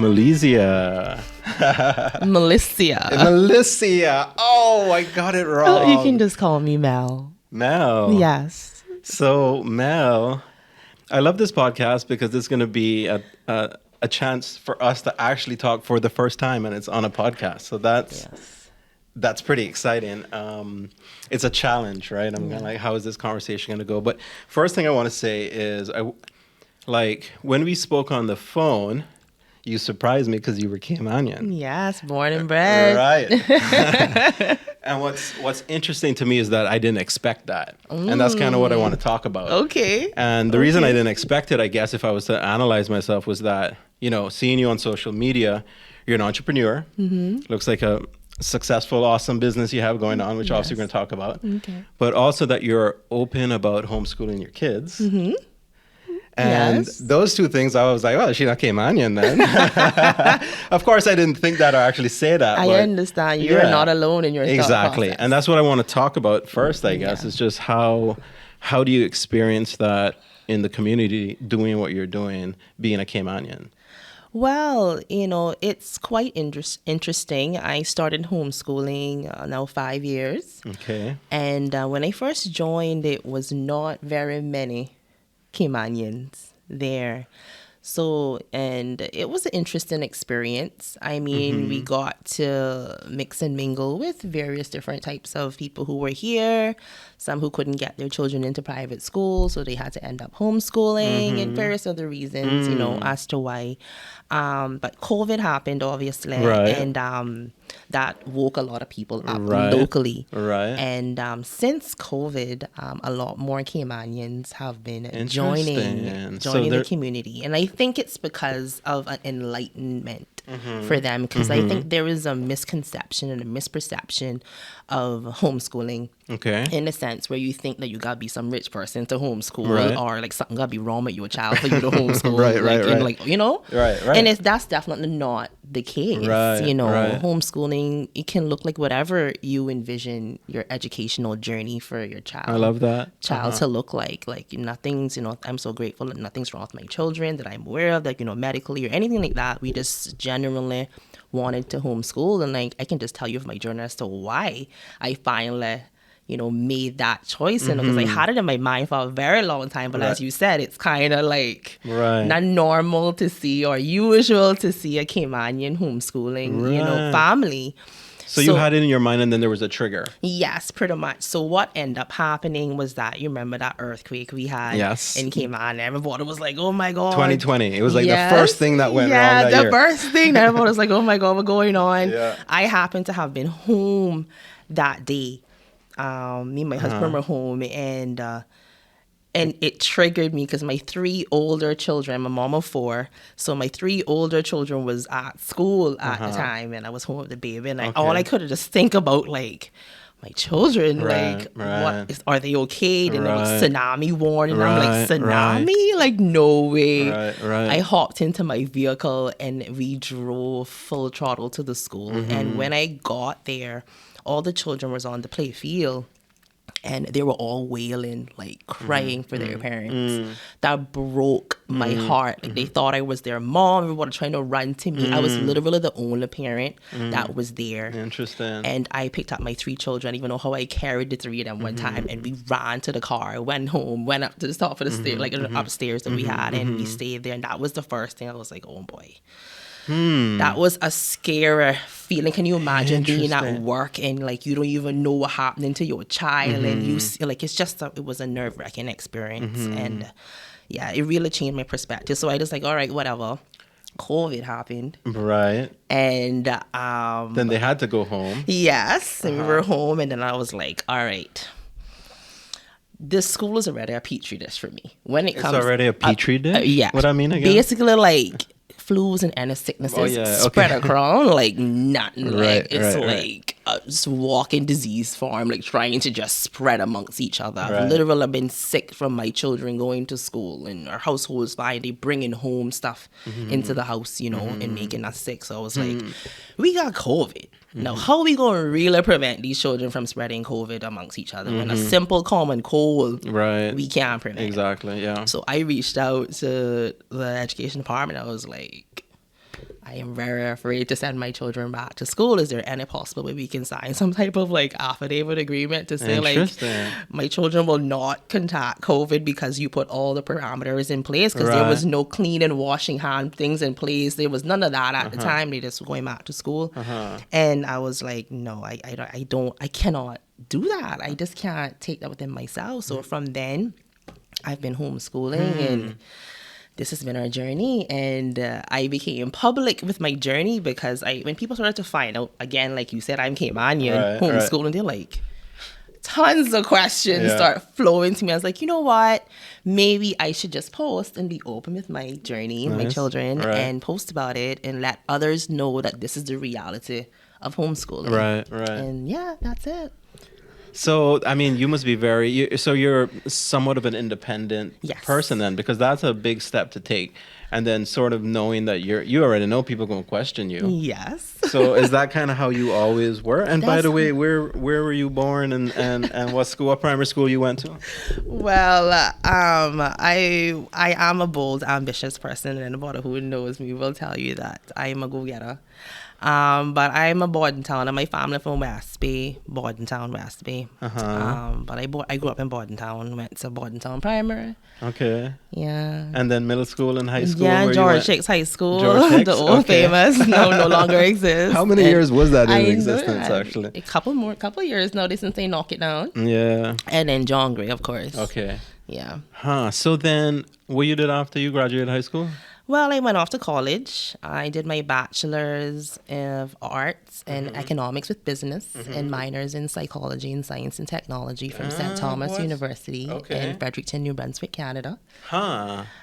Melesia. Melesia. Oh, I got it wrong. Oh, you can just call me Mel. Mel. Yes. So, Mel, I love this podcast because it's going to be a chance for us to actually talk for the first time, and it's on a podcast. So that's pretty exciting. It's a challenge, right? I'm like, how is this conversation going to go? But first thing I want to say is, when we spoke on the phone, you surprised me because you were Caymanian. Yes, born and bred. Right. And what's interesting to me is that I didn't expect that. And that's kind of what I want to talk about. Okay. And the reason I didn't expect it, I guess, if I was to analyze myself, was that, seeing you on social media, you're an entrepreneur. Mm-hmm. Looks like a successful, awesome business you have going on, which obviously we're going to talk about. Okay. But also that you're open about homeschooling your kids. Mm-hmm. And those two things, I was like, well, she's not Caymanian then. Of course, I didn't think that or actually say that. I understand. You're not alone in your thought process. And that's what I want to talk about first, I guess, is just how do you experience that in the community, doing what you're doing, being a Caymanian? Well, it's quite interesting. I started homeschooling now 5 years. Okay. And when I first joined, it was not very many Caymanians there. So, and it was an interesting experience. I mean, we got to mix and mingle with various different types of people who were here, some who couldn't get their children into private school, so they had to end up homeschooling, and various other reasons, as to why. But COVID happened, obviously, and that woke a lot of people up locally. Right. And since COVID, a lot more Caymanians have been joining the community. And I think it's because of an enlightenment for them, because I think there is a misconception and a misperception of homeschooling. Okay. In a sense where you think that you gotta be some rich person to homeschool, or like something gotta be wrong with your child for you to homeschool. Right. And that's definitely not the case. Homeschooling, it can look like whatever you envision your educational journey for your child. I love that. To look like. Like nothing's, I'm so grateful that nothing's wrong with my children that I'm aware of, like, medically or anything like that. We just genuinely wanted to homeschool, and like I can just tell you of my journey as to why I finally made that choice, and because I had it in my mind for a very long time, but as you said, it's kind of like not normal to see or usual to see a Caymanian homeschooling family. So you had it in your mind, and then there was a trigger. Yes, pretty much. So what ended up happening was that, you remember that earthquake we had in Cayman? Everybody was like, oh my God. 2020. It was like the first thing that went wrong that year. Yeah, the first thing. Everybody was like, oh my God, what's going on? Yeah. I happened to have been home that day. Me and my husband were home, and it triggered me because my 3 older children, I'm a mom of 4, so my 3 older children was at school at the time, and I was home with the baby, and all I could just think about, like, my children, are they okay? Then there was tsunami warning, and I'm like, tsunami? Like, no way. I hopped into my vehicle, and we drove full throttle to the school, and when I got there, all the children was on the play field, and they were all wailing, like crying for their parents. That broke my heart. Like, they thought I was their mom. Everybody trying to run to me. I was literally the only parent that was there. Interesting. And I picked up my 3 children. I don't even know how I carried the 3 of them one time. And we ran to the car, went home, went up to the top of the stairs, like upstairs that we had, and we stayed there. And that was the first thing. I was like, oh boy. That was a scary feeling. Can you imagine being at work and like you don't even know what happening to your child, and you see, like, it was a nerve-wracking experience, and it really changed my perspective. So I just like, all right, whatever. COVID happened, and then they had to go home. Yes, and we were home, and then I was like, all right. This school is already a petri dish for me. When it's already a petri dish. Yeah, what I mean again? Basically, like, flus and any sicknesses spread across like nothing. It's like a walking disease farm, like trying to just spread amongst each other. I've literally been sick from my children going to school, and our household's fine. They bringing home stuff into the house, and making us sick. So I was like, we got COVID. Now, how are we going to really prevent these children from spreading COVID amongst each other? When a simple common cold, we can't prevent Exactly, yeah. So I reached out to the education department. I was like, I am very afraid to send my children back to school. Is there any possible way we can sign some type of like affidavit agreement to say like my children will not contact COVID because you put all the parameters in place, because there was no clean and washing hand things in place. There was none of that at the time. They just were going back to school. And I was like, no, I cannot do that. I just can't take that within myself. So from then I've been homeschooling and this has been our journey, and I became public with my journey because when people started to find out, again, like you said, I'm Caymanian, homeschooling, they're like, tons of questions start flowing to me. I was like, you know what? Maybe I should just post and be open with my journey, my children, and post about it and let others know that this is the reality of homeschooling. And yeah, that's it. So, I mean, you must be you're somewhat of an independent person then, because that's a big step to take. And then sort of knowing that you already know people are going to question you. Yes. So is that kind of how you always were? And by the way, where were you born and what primary school you went to? Well, I am a bold, ambitious person, and anybody who knows me will tell you that I am a go-getter. But I'm a Bordentown, and my family from West Bay, Bordentown, West Bay. But I grew up in Bordentown, went to Bordentown Primary. Okay. Yeah. And then middle school and high school? Yeah, George Hicks High School, the old famous, no longer exists. How many years was that in existence, actually? A couple years now, since they knock it down. Yeah. And then John Gray, of course. Okay. Yeah. So then, what you did after you graduated high school? Well, I went off to college. I did my bachelor's of arts and economics with business and minors in psychology and science and technology from St. Thomas University in Fredericton, New Brunswick, Canada.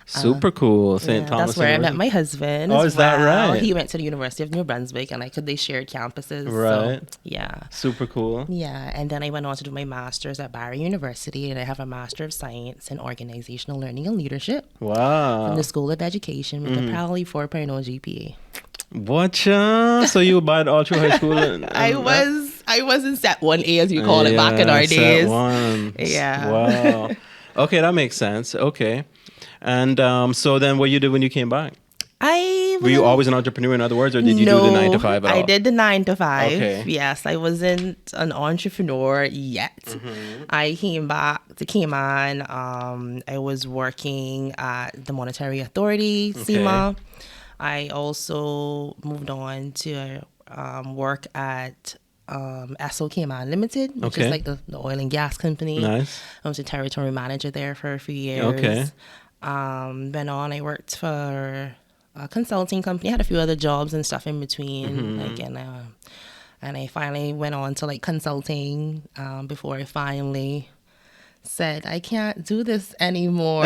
Super cool. St. Thomas That's where I met my husband. Oh, is that right? He went to the University of New Brunswick, and they shared campuses. Right. So, yeah. Super cool. Yeah. And then I went on to do my master's at Badir University, and I have a Master of Science in Organizational Learning and Leadership. Wow. From the School of Education with a proudly 4.0 GPA. Whatcha? So you abide all through high school? I was in set 1A, as you call it, back in our days. Set 1. Yeah. Wow. Okay, that makes sense. Okay. And so then what you did when you came back? Were you always an entrepreneur, in other words, or did you do the 9 to 5 at all? I did the 9 to 5. Okay. Yes, I wasn't an entrepreneur yet. I came back to Cayman. I was working at the Monetary Authority, SEMA. I also moved on to work at SO Cayman Limited, which is like the oil and gas company. Nice. I was a territory manager there for a few years. Okay. Then I worked for a consulting company. I had a few other jobs and stuff in between. And I finally went on to like consulting before I finally said, I can't do this anymore.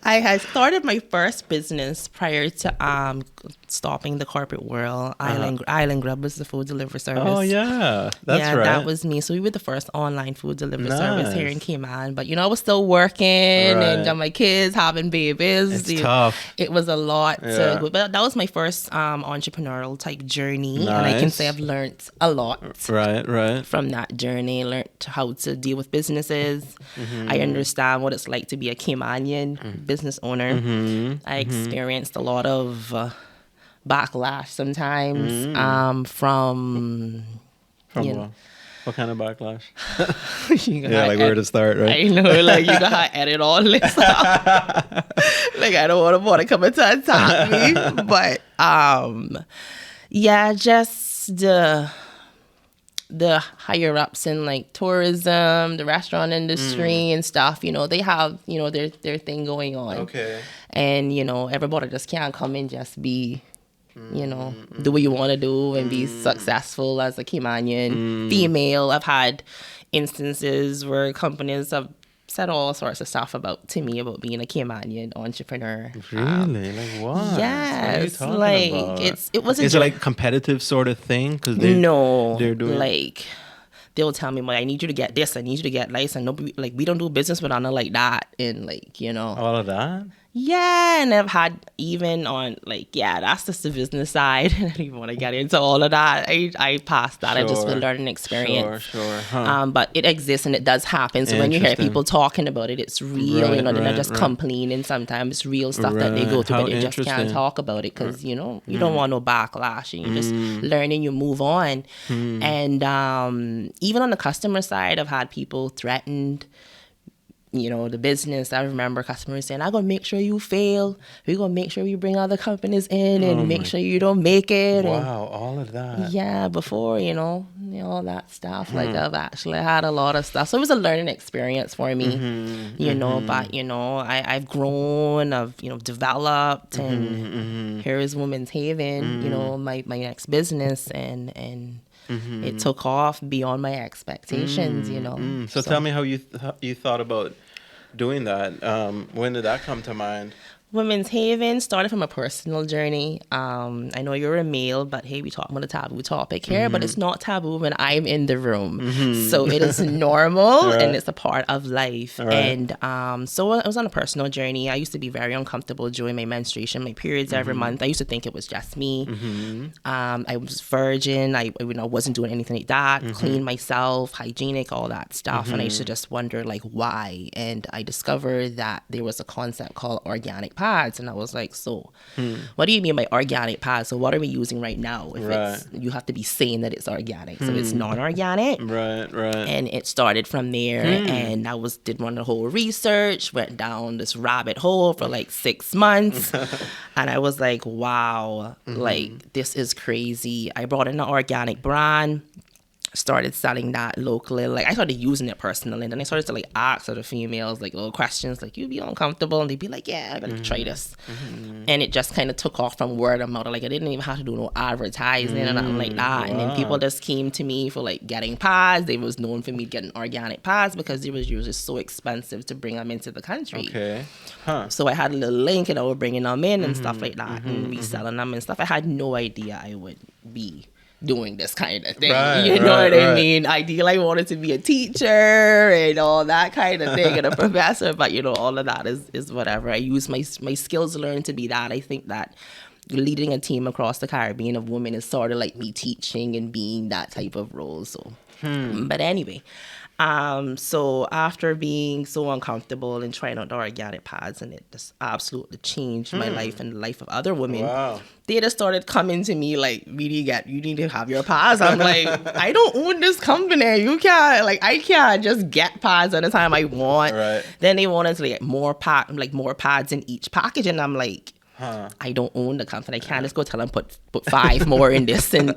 I had started my first business prior to stopping the corporate world. Island Grub was the food delivery service. Oh, yeah. That's right. That was me. So we were the first online food delivery service here in Cayman. But, I was still working and got my kids, having babies. It's tough. It was a lot to go. But that was my first entrepreneurial type journey. Nice. And I can say I've learned a lot from that journey. Learned how to deal with businesses. I understand what it's like to be a Caymanian business owner. I experienced a lot of backlash sometimes from what kind of backlash? Where to start, right? I know, like you gotta edit all this out. Like I don't want to come and to attack me, but just the higher ups in like tourism, the restaurant industry and stuff, they have, their thing going on. Okay. And, everybody just can't come and just be, do what you want to do and be successful as a Caymanian female. I've had instances where companies have said all sorts of stuff about being a Caymanian entrepreneur. Really? Like what? Yes. What are you talking about? It wasn't. Is it like competitive sort of thing? Cause they're doing like they'll tell me, I need you to get this, I need you to get license. No, like we don't do business with Anna like that, and like all of that. Yeah, and I've had even on like, yeah, that's just the business side. I don't even want to get into all of that. I passed that. I just been learning experience. Sure. Huh. But it exists and it does happen. So when you hear people talking about it, it's real. They're not just complaining. Sometimes it's real stuff that they go through, but they just can't talk about it because you don't want no backlash. And you just learn and you move on. And even on the customer side, I've had people threatened. The business, I remember customers saying, I'm going to make sure you fail. We're going to make sure we bring other companies in and make sure you don't make it. Wow, all of that. Yeah, before, all that stuff. Like I've actually had a lot of stuff. So it was a learning experience for me, but, I've grown, I've, developed and here is Women's Haven, my next business and it took off beyond my expectations, So tell me how you thought about doing that. When did that come to mind? Women's Haven started from a personal journey. I know you're a male, but hey, we talk about a taboo topic here, but it's not taboo when I'm in the room. So it is normal and it's a part of life. And so I was on a personal journey. I used to be very uncomfortable during my menstruation, my periods every month. I used to think it was just me. I was virgin. I wasn't doing anything like that. Clean myself, hygienic, all that stuff. And I used to just wonder like why. And I discovered that there was a concept called organic pads, and I was like, so what do you mean by organic pads? So what are we using right now? If you have to be saying that it's organic, so it's non-organic, right and it started from there. And I did one of the whole research, went down this rabbit hole for like 6 months and I was like, wow, like this is crazy. I brought in an organic brand, started selling that locally. Like I started using it personally, and then I started to like ask other females like little questions like, you be uncomfortable? And they'd be like, yeah, I better try this. And it just kind of took off from word of mouth. Like I didn't even have to do no advertising or nothing like that. And then people just came to me for like getting pads. They was known for me getting organic pads because they was usually so expensive to bring them into the country. So I had a little link and I was bringing them in and stuff like that and reselling them and stuff. I had no idea I would be doing this kind of thing. You know what I mean? Ideally, I wanted to be a teacher and all that kind of thing and a professor, but all of that is whatever. I use my skills to learn to be that. I think that leading a team across the Caribbean of women is sort of like me teaching and being that type of role. So, but anyway, so after being so uncomfortable and trying out the organic pads, and it just absolutely changed my life and the life of other women. They just started coming to me like, you need to have your pads. I'm like, I don't own this company. You can't, like, I can't just get pads anytime I want. Then they wanted to get more pads in each package, and I'm like, I don't own the company. I can't just go tell them put 5 more in this and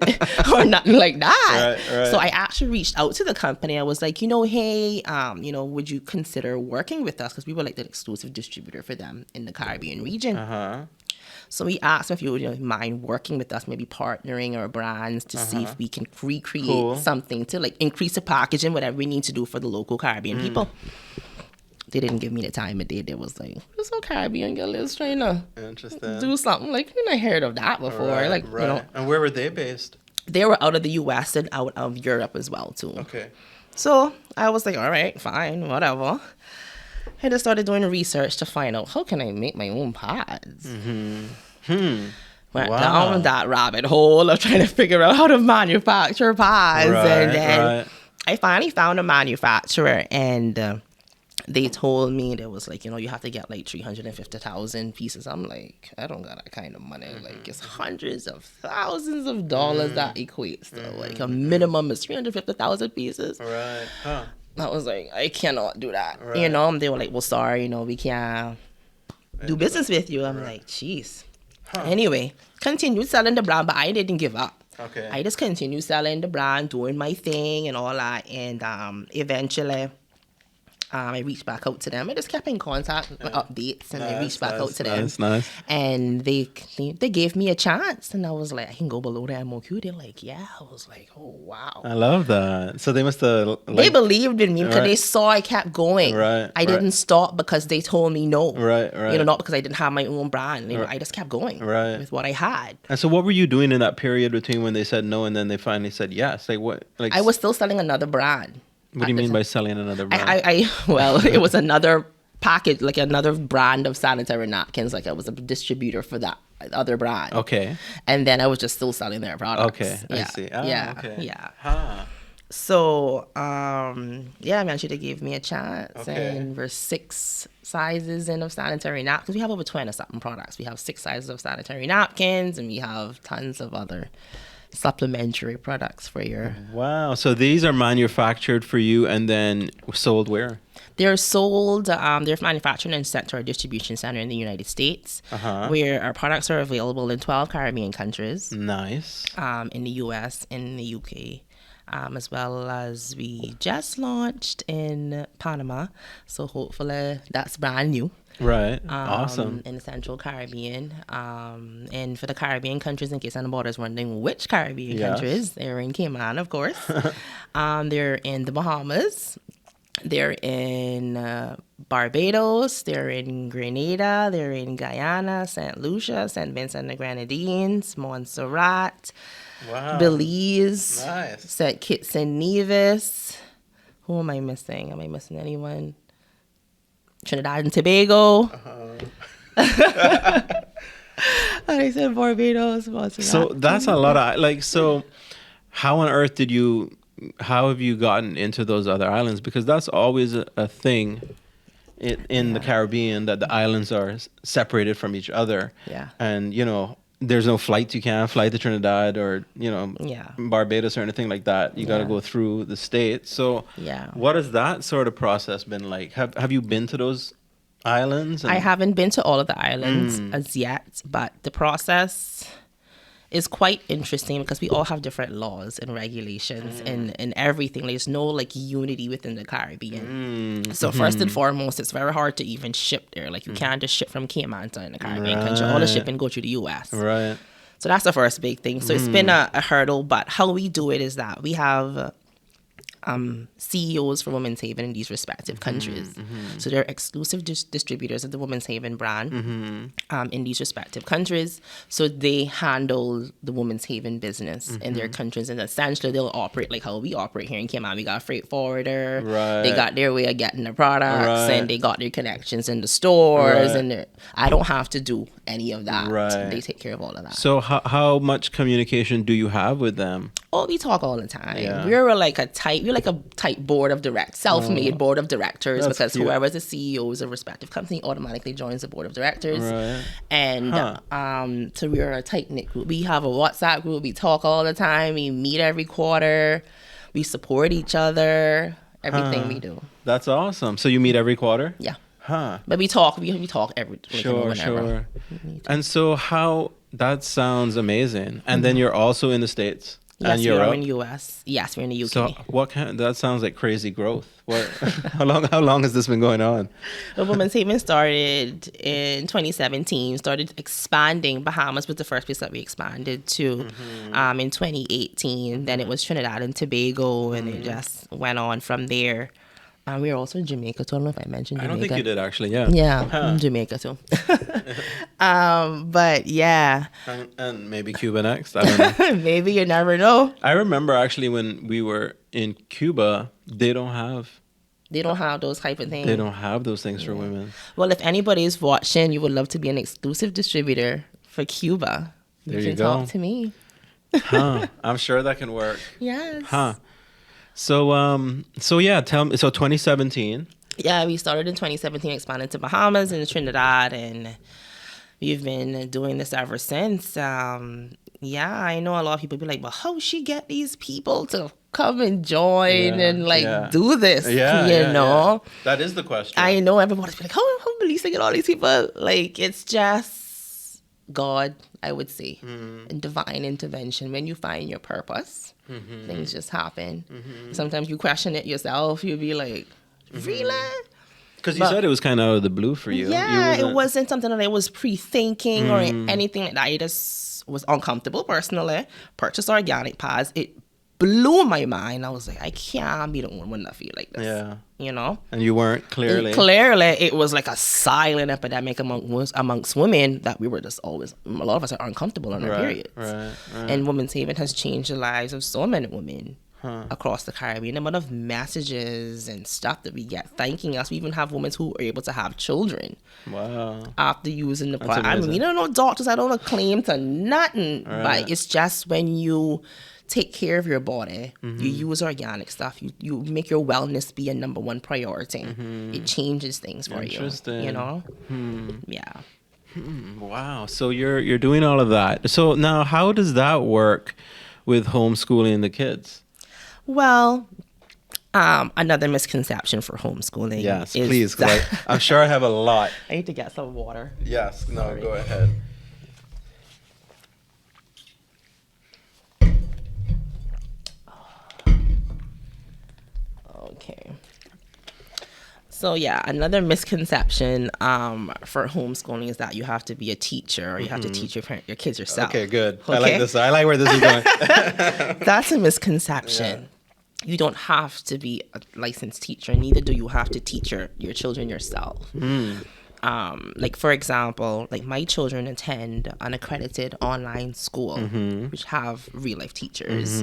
or nothing like that. So I actually reached out to the company. I was like, hey, would you consider working with us? Because we were like the exclusive distributor for them in the Caribbean region. So we asked if you would mind working with us, maybe partnering our brands to see if we can recreate something to like increase the packaging, whatever we need to do for the local Caribbean people. They didn't give me the time of day. They was like, it's so Caribbean girl, let's try to do something. Like, I heard of that before. And where were they based? They were out of the US and out of Europe as well, too. So I was like, all right, fine, whatever. I just started doing research to find out, how can I make my own pads? Went down that rabbit hole of trying to figure out how to manufacture pads. And then I finally found a manufacturer, and they told me there was like, you have to get like 350,000 pieces. I'm like, I don't got that kind of money. Like, it's hundreds of thousands of dollars that equates to. Like, a minimum is 350,000 pieces. I was like, I cannot do that. And they were like, well, sorry, we can't do business with you. I'm like, jeez. Anyway, continued selling the brand, but I didn't give up. I just continued selling the brand, doing my thing and all that. And eventually, I reached back out to them. I just kept in contact with updates, and I reached back out to them. And they gave me a chance, and I was like, I can go below the MOQ. They're like, yeah. I was like, oh, wow. I love that. So they must have... They believed in me because they saw I kept going. I didn't stop because they told me no. Not because I didn't have my own brand. I just kept going with what I had. And so what were you doing in that period between when they said no and then they finally said yes? Like what? Like I was still selling another brand. What do you mean by selling another brand? Well, it was another package, like another brand of sanitary napkins. Like I was a distributor for that other brand. Okay. And then I was just still selling their products. Okay, I see. Oh, yeah, okay. yeah. Huh. So, yeah, I mean, they gave me a chance. Okay. And we're 6 sizes in of sanitary napkins. We have over 20-something products. We have 6 sizes of sanitary napkins, and we have tons of other supplementary products for your... Wow. So these are manufactured for you and then sold where? They're sold, they're manufactured and sent to our distribution center in the United States, where our products are available in 12 Caribbean countries. Nice. In the US, in the UK. As well as we just launched in Panama. So hopefully that's brand new. Right. Awesome. In the Central Caribbean. And for the Caribbean countries, in case anybody's wondering which Caribbean countries, they're in Cayman, of course. They're in the Bahamas. They're in Barbados. They're in Grenada. They're in Guyana, St. Lucia, St. Vincent and the Grenadines, Montserrat. Wow. Belize, Nice. St. Kitts and Nevis. Who am I missing? Am I missing anyone? Trinidad and Tobago. I said Barbados. So that's a lot of So, how on earth how have you gotten into those other islands? Because that's always a thing in the Caribbean, that the islands are separated from each other. Yeah. And there's no flights. You can't fly to Trinidad or Barbados or anything like that. You got to go through the States. So what has that sort of process been like? Have you been to those islands? I haven't been to all of the islands as yet, but the process is quite interesting because we all have different laws and regulations and everything. There's no unity within the Caribbean. So first and foremost, it's very hard to even ship there. Like you can't just ship from Cayman to the Caribbean country. All the shipping go through the US. Right. So that's the first big thing. So it's been a hurdle, but how we do it is that we have CEOs for Women's Haven in these respective countries. So they're exclusive distributors of the Women's Haven brand in these respective countries. So they handle the Women's Haven business in their countries, and essentially they'll operate like how we operate here in Cayman. We got a freight forwarder. Right. They got their way of getting the products, and they got their connections in the stores. And I don't have to do any of that. Right. They take care of all of that. So how much communication do you have with them? Oh, we talk all the time. Yeah. We're like a tight board of self-made board of directors, because cute. whoever's the CEO of a respective company automatically joins the board of directors. Right. And so we're a tight-knit group. We have a WhatsApp group. We talk all the time. We meet every quarter. We support each other. Everything we do. That's awesome. So you meet every quarter? Yeah. Huh. But we talk every Sure. And so that sounds amazing. And then you're also in the States. Yes, and you're we're in the US. Yes, we're in the UK. So that sounds like crazy growth. How long has this been going on? The Women's Haven started in 2017, started expanding. Bahamas was the first place that we expanded to in 2018. Then it was Trinidad and Tobago, and it just went on from there. We were also in Jamaica too. I don't know if I mentioned Jamaica. I don't think you did, actually. Yeah. Yeah, Jamaica too. But yeah. And maybe Cuba next. I don't know. Maybe, you never know. I remember actually when we were in Cuba, they don't have those type of things. They don't have those things for women. Well, if anybody is watching, you would love to be an exclusive distributor for Cuba. There you can go. Talk to me. I'm sure that can work. Yes. So yeah, tell me. So 2017. Yeah, we started in 2017, expanded to Bahamas and Trinidad, and we've been doing this ever since. Yeah, I know a lot of people be like, "Well, how she get these people to come and join and do this?" You know, that is the question. I know everybody's be like, "How Melesia get all these people?" Like, it's just God, I would say, and divine intervention. When you find your purpose, things just happen. Sometimes you question it yourself. You'll be like, really? Because you said it was kind of out of the blue for you. Yeah, it wasn't something that I was pre-thinking or anything like that. I just was uncomfortable personally. Purchased organic pads. It blew my mind. I was like, I can't be the only one that feel like this. Yeah. You know? And you weren't, clearly. Clearly, it was like a silent epidemic amongst women that we were just always, a lot of us are uncomfortable on our periods. Right. And Women's Haven has changed the lives of so many women across the Caribbean. The amount of messages and stuff that we get thanking us. We even have women who are able to have children. Wow. After using the product. I mean, we don't know doctors. I don't claim to nothing. Right. But it's just when you take care of your body, you use organic stuff, you make your wellness be a number one priority. It changes things for you. You know? Yeah. Wow. So you're doing all of that. So now how does that work with homeschooling the kids? Well, another misconception for homeschooling. Yes, please. I'm sure I have a lot. I need to get some water. Yes. No, sorry. Go ahead. Okay. So yeah, another misconception for homeschooling is that you have to be a teacher or you have to teach your kids yourself. Okay, good. Okay? I like this. I like where this is going. That's a misconception. Yeah. You don't have to be a licensed teacher. Neither do you have to teach your children yourself. Like, for example, like my children attend an accredited online school, which have real life teachers.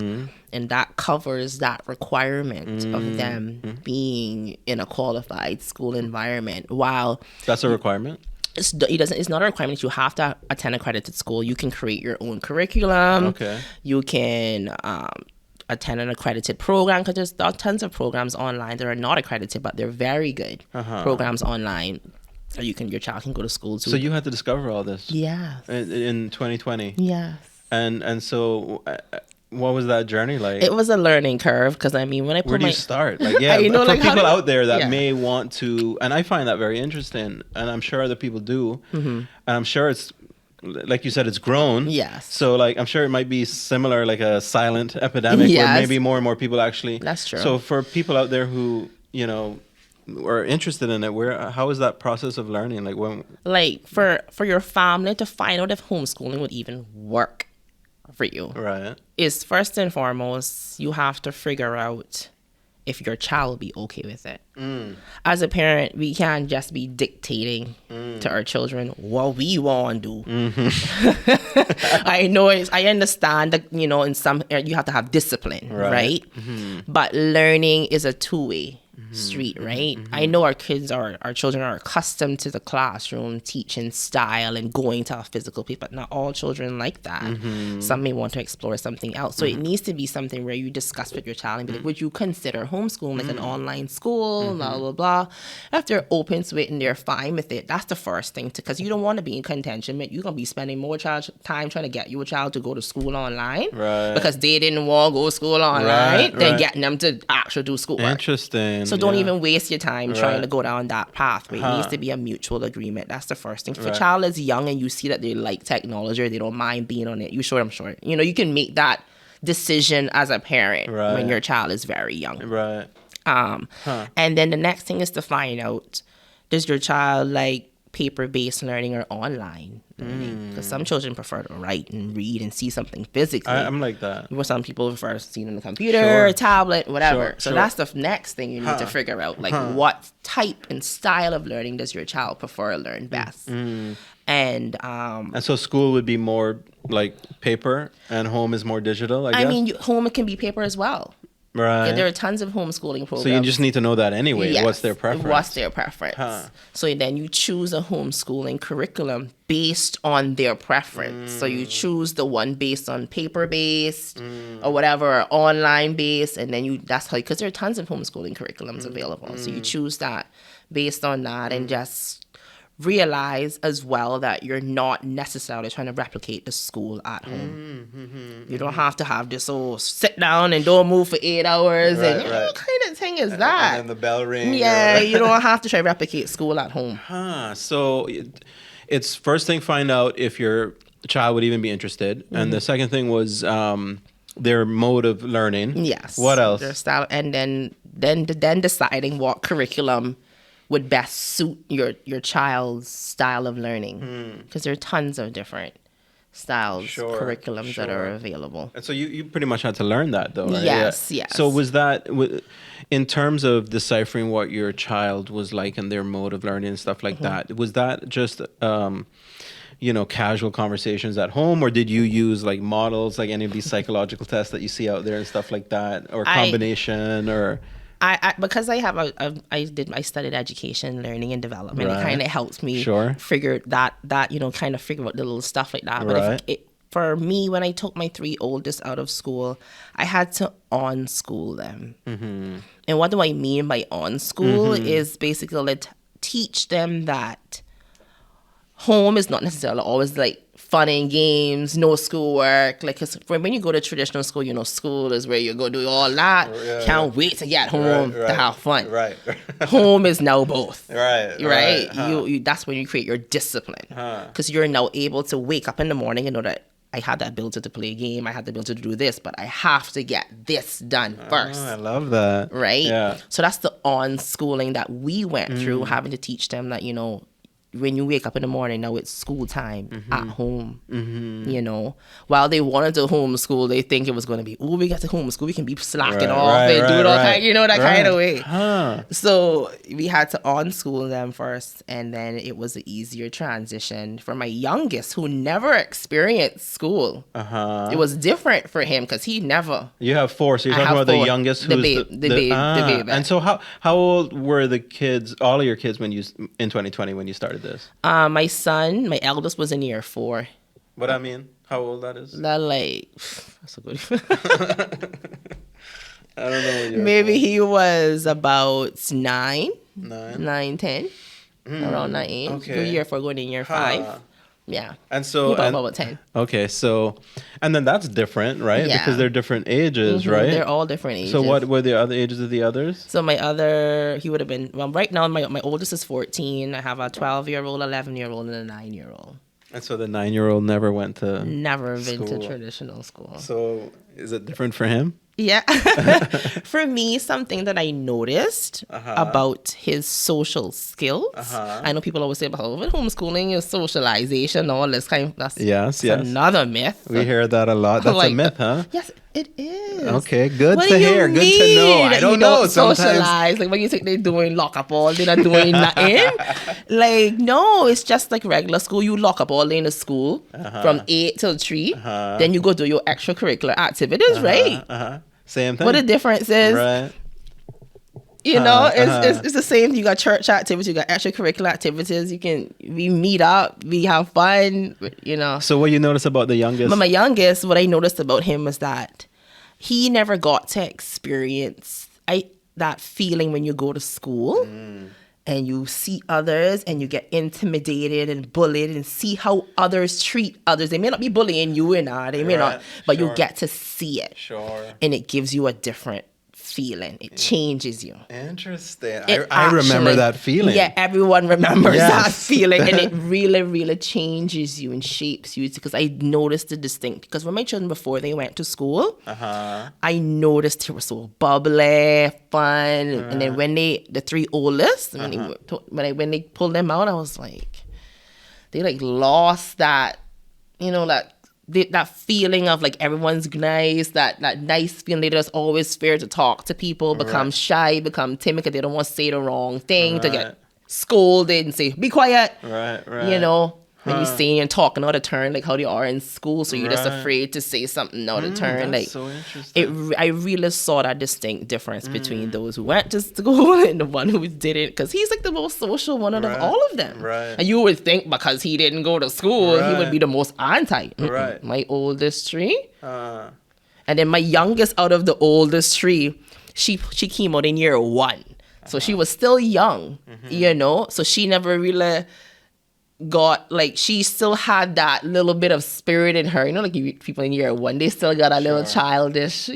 And that covers that requirement of them being in a qualified school environment. While that's a requirement? It's not a requirement. You have to attend accredited school. You can create your own curriculum. Okay. You can attend an accredited program, because there are tons of programs online that are not accredited, but they're very good programs online. So your child can go to school too. So you had to discover all this? Yes. In 2020? Yes. And so what was that journey like? It was a learning curve, because I mean, when I put Where do you start? Like, yeah, for people out there that may want to, and I find that very interesting, and I'm sure other people do, and I'm sure it's, like you said, it's grown. Yes. So like, I'm sure it might be similar, like a silent epidemic where maybe more and more people actually. That's true. So for people out there who, are interested in it, how is that process of learning? Like when, like for your family to find out if homeschooling would even work for you, right, is first and foremost, you have to figure out if your child will be okay with it. As a parent, we can't just be dictating to our children what we want to do. I understand that, in some you have to have discipline, right? But learning is a two-way street, right? I know our children are accustomed to the classroom teaching style and going to a physical place, but not all children like that. Some may want to explore something else. So it needs to be something where you discuss with your child and be like, would you consider homeschooling like an online school, blah, blah, blah. If they're open to it and they're fine with it, that's the first thing, because you don't want to be in contention. You're going to be spending more time trying to get your child to go to school online, right, because they didn't want to go to school online, than getting them to actually do schoolwork. Interesting. So don't even waste your time trying to go down that pathway. It needs to be a mutual agreement. That's the first thing. If a child is young and you see that they like technology or they don't mind being on it, you can make that decision as a parent when your child is very young. Right. And then the next thing is to find out, does your child like paper-based learning or online learning? Because some children prefer to write and read and see something physically. I'm like that. Where some people prefer seeing on the computer, tablet, whatever. So that's the next thing you need to figure out. Like, what type and style of learning does your child prefer to learn best? And so school would be more like paper and home is more digital, I guess? I mean, home can be paper as well. Right. Yeah, there are tons of homeschooling programs. So you just need to know that anyway. Yes. What's their preference? So then you choose a homeschooling curriculum based on their preference. So you choose the one based on paper-based or whatever, or online-based, and then that's how, because there are tons of homeschooling curriculums available. So you choose that based on that and just realize as well that you're not necessarily trying to replicate the school at home. You don't have to have this sit down and don't move for 8 hours what kind of thing is that? And then the bell rings. Yeah, you don't have to try to replicate school at home. So it's first thing, find out if your child would even be interested, and the second thing was their mode of learning. Yes. What else? Their style, and then deciding what curriculum would best suit your child's style of learning, because there are tons of different styles, curriculums that are available. And so you pretty much had to learn that, though, right? Yes. So was that, in terms of deciphering what your child was like and their mode of learning and stuff like that, was that just casual conversations at home, or did you use like models, like any of these psychological tests that you see out there and stuff like that, or combination, or? I because I have I studied education, learning and development. Right. It kind of helps me figure that kind of figure out the little stuff like that. But for me, when I took my 3 oldest out of school, I had to on-school them. Mm-hmm. And what do I mean by on-school is basically teach them that home is not necessarily always like fun and games, no schoolwork. Like, cause when you go to traditional school, school is where you go do all that. Yeah, Can't wait to get home to have fun. Right. Home is now both. Right. Huh. You that's when you create your discipline. Because you're now able to wake up in the morning and know that I had the ability to play a game. I had the ability to do this, but I have to get this done first. I love that. Right. Yeah. So that's the on-schooling that we went through, having to teach them that, when you wake up in the morning, now it's school time at home. While they wanted to homeschool, they think it was going to be, we got to homeschool, we can be slacking off and do it all kind, kind of way. Huh. So we had to on-school them first, and then it was an easier transition for my youngest, who never experienced school. It was different for him because he never. You have 4, so you're talking about 4. The youngest, who's the baby. And so how old were the kids, all of your kids, in 2020 when you started this? My son, my eldest, was in year 4. What I mean? How old that is? That that's a good. I don't know. Maybe he was about 9, 10, around 9 age. Okay. Good year 4, going in year 5. Yeah. And so about 10. Okay, so and then that's different, right? Yeah. Because they're different ages, right? They're all different ages. So what were the other ages of the others? So he would have been, right now my oldest is 14. I have a 12-year-old, 11-year-old, and a 9-year-old. And so the 9-year-old never been to traditional school. So is it different for him? Yeah. For me, something that I noticed about his social skills. I know people always say about homeschooling is socialization, all this kind of that's another myth. We hear that a lot. That's a myth, huh? Yes, it is. Okay, good to hear. Good to know. I don't know. Sometimes socialize. Like when you think they're doing lock up all day, they're not doing nothing. Like, no, it's just like regular school. You lock up all day in the school from 8 till 3. Then you go do your extracurricular activities, right? Same thing. What the difference is, right? It's the same. You got church activities, you got extracurricular activities. We meet up, we have fun, So what you notice about the youngest? But my youngest, what I noticed about him was that he never got to experience that feeling when you go to school. And you see others and you get intimidated and bullied and see how others treat others. They may not be bullying you they may not, but you get to see it. Sure. And it gives you a different feeling. It changes you. Interesting. I remember that feeling. Yeah, everyone remembers that feeling. And it really, really changes you and shapes you. Because I noticed the distinct. Because when my children, before they went to school, I noticed they were so bubbly, fun. And then when the 3 oldest, when they pulled them out, I was like, they lost that, that feeling of everyone's nice, that nice feeling. They just always fear to talk to people, become shy, become timid because they don't want to say the wrong thing, to get scolded and say, be quiet. Right. When you're saying and talking out of turn, how they are in school, so you're just afraid to say something out of turn. That's so interesting. I really saw that distinct difference between those who went to school and the one who didn't, because he's the most social one out of all of them. Right. And you would think because he didn't go to school, he would be the most anti. Right. My oldest 3. And then my youngest out of the oldest 3, she came out in year 1. So she was still young, so she never really got she still had that little bit of spirit in her, people in year 1, they still got a little childish,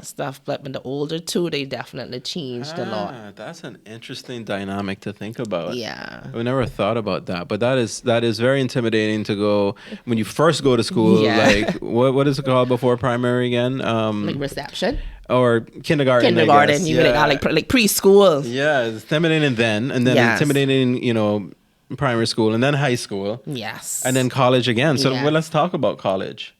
stuff. But the older 2, they definitely changed a lot. That's an interesting dynamic to think about. Yeah, we never thought about that, but that is very intimidating to go when you first go to school. What is it called before primary again? Reception. Or kindergarten, you like preschool. Yeah, it's intimidating then, and then intimidating, primary school, and then high school. Yes. And then college again. So let's talk about college.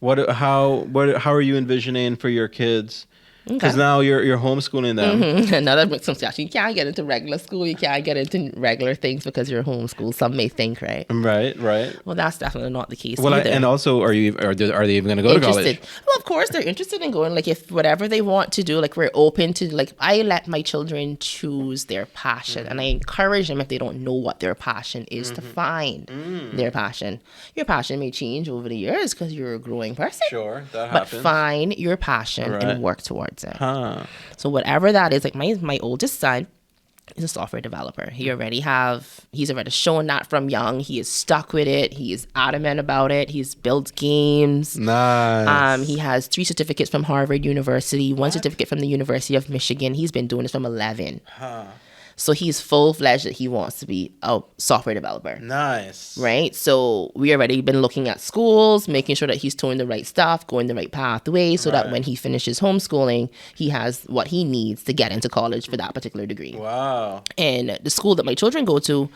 How are you envisioning for your kids Because now you're homeschooling them. Another misconception. You can't get into regular school. You can't get into regular things because you're homeschooled. Some may think, right? Right. Well, that's definitely not the case either. And also, are they even going to go to college? Well, of course, they're interested in going. Like, if whatever they want to do, like, we're open to, like, I let my children choose their passion. And I encourage them, if they don't know what their passion is, to find their passion. Your passion may change over the years because you're a growing person. Sure, that happens. But find your passion and work towards it. So whatever that is, like my oldest son is a software developer. He's already shown that from young. He is stuck with it. He is adamant about it. He's built games. Nice. He has 3 certificates from Harvard University, 1 certificate from the University of Michigan. He's been doing this from 11. So he's full-fledged that he wants to be a software developer. Nice. Right? So we already been looking at schools, making sure that he's doing the right stuff, going the right pathway, so that when he finishes homeschooling, he has what he needs to get into college for that particular degree. Wow. And the school that my children go to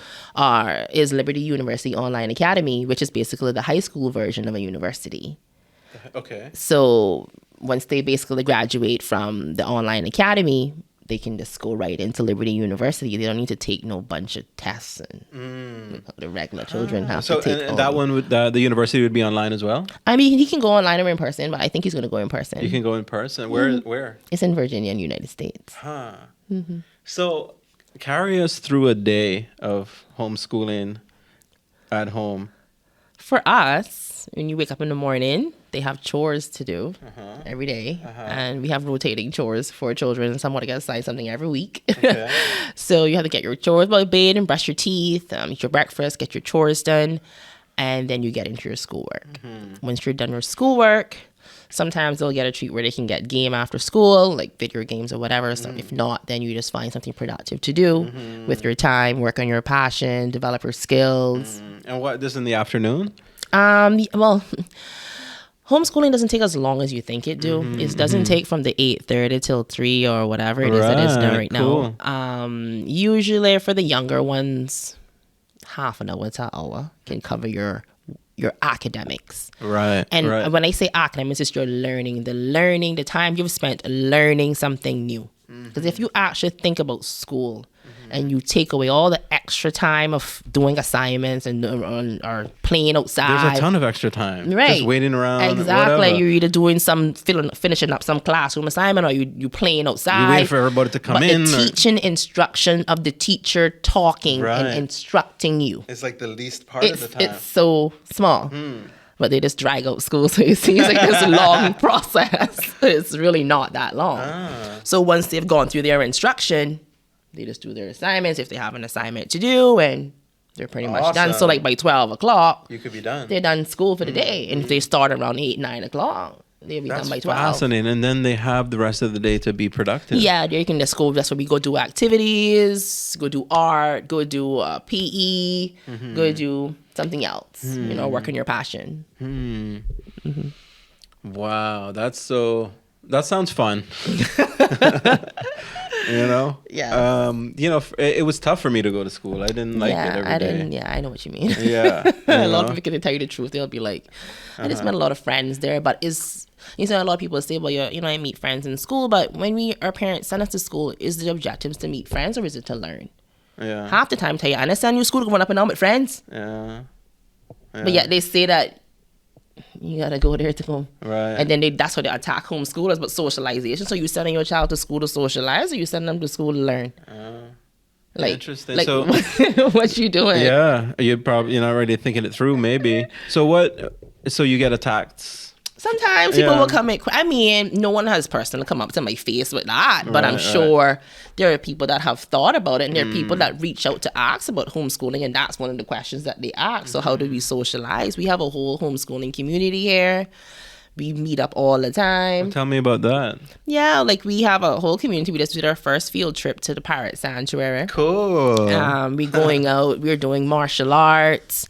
is Liberty University Online Academy, which is basically the high school version of a university. Okay. So once they basically graduate from the online academy, they can just go right into Liberty University. They don't need to take no bunch of tests and the regular children have to take. So that one would the university would be online as well? I mean, he can go online or in person, but I think he's going to go in person. You can go in person. Where? It's in Virginia, in the United States. So carry us through a day of homeschooling at home. For us, when you wake up in the morning, they have chores to do every day. And we have rotating chores for children. Someone gets assigned something every week. Okay. So you have to get your chores by bed and brush your teeth, eat your breakfast, get your chores done, and then you get into your schoolwork. Once you're done with schoolwork, sometimes they'll get a treat where they can get game after school, like video games or whatever. So if not, then you just find something productive to do with your time, work on your passion, develop your skills. And what, this in the afternoon? Well, homeschooling doesn't take as long as you think it do. It doesn't take from the 8:30 till 3 or whatever it is that it's done right now. Usually for the younger ones, half an hour to an hour can cover your academics. Right. And when I say academics, it's your learning, the time you've spent learning something new. Because if you actually think about school, and you take away all the extra time of doing assignments and or playing outside. There's a ton of extra time. Right. Just waiting around. Exactly. Whatever. You're either doing finishing up some classroom assignment, or you playing outside. You wait for everybody to come in. But the teaching instruction of the teacher talking and instructing you. It's like the least part of the time. It's so small. But they just drag out school, so it seems like this long process. It's really not that long. So once they've gone through their instruction, they just do their assignments if they have an assignment to do, and they're pretty much done. So like by 12 o'clock, you could be done. They're done school for the day. And if they start around 8, 9 o'clock, they'll be done by 12. That's fascinating. And then they have the rest of the day to be productive. Yeah, they can just go. That's where we go do activities, go do art, go do PE, go do something else. Work on your passion. Wow, that sounds fun. Yeah. It was tough for me to go to school. I didn't like it every day. Yeah, I know what you mean. Yeah. A lot of people can tell you the truth. They'll be like, I just met a lot of friends there, but a lot of people say, well, I meet friends in school, but when our parents send us to school, is the objectives to meet friends or is it to learn? Yeah. Half the time, tell you, I understand you school going up and down with friends. Yeah. But yet they say that you gotta go there to go. Right. And then that's why they attack homeschoolers, but socialization. So you sending your child to school to socialize, or you sending them to school to learn? Interesting. So what you doing? Yeah, you're not really thinking it through. Maybe. So you get attacked. Sometimes people will come in. I mean, no one has personally come up to my face with that, but I'm sure there are people that have thought about it, and there are people that reach out to ask about homeschooling, and that's one of the questions that they ask. So how do we socialize? We have a whole homeschooling community here. We meet up all the time. Well, tell me about that. Yeah, like we have a whole community. We just did our first field trip to the Parrot Sanctuary. Cool. We're going out. We're doing martial arts.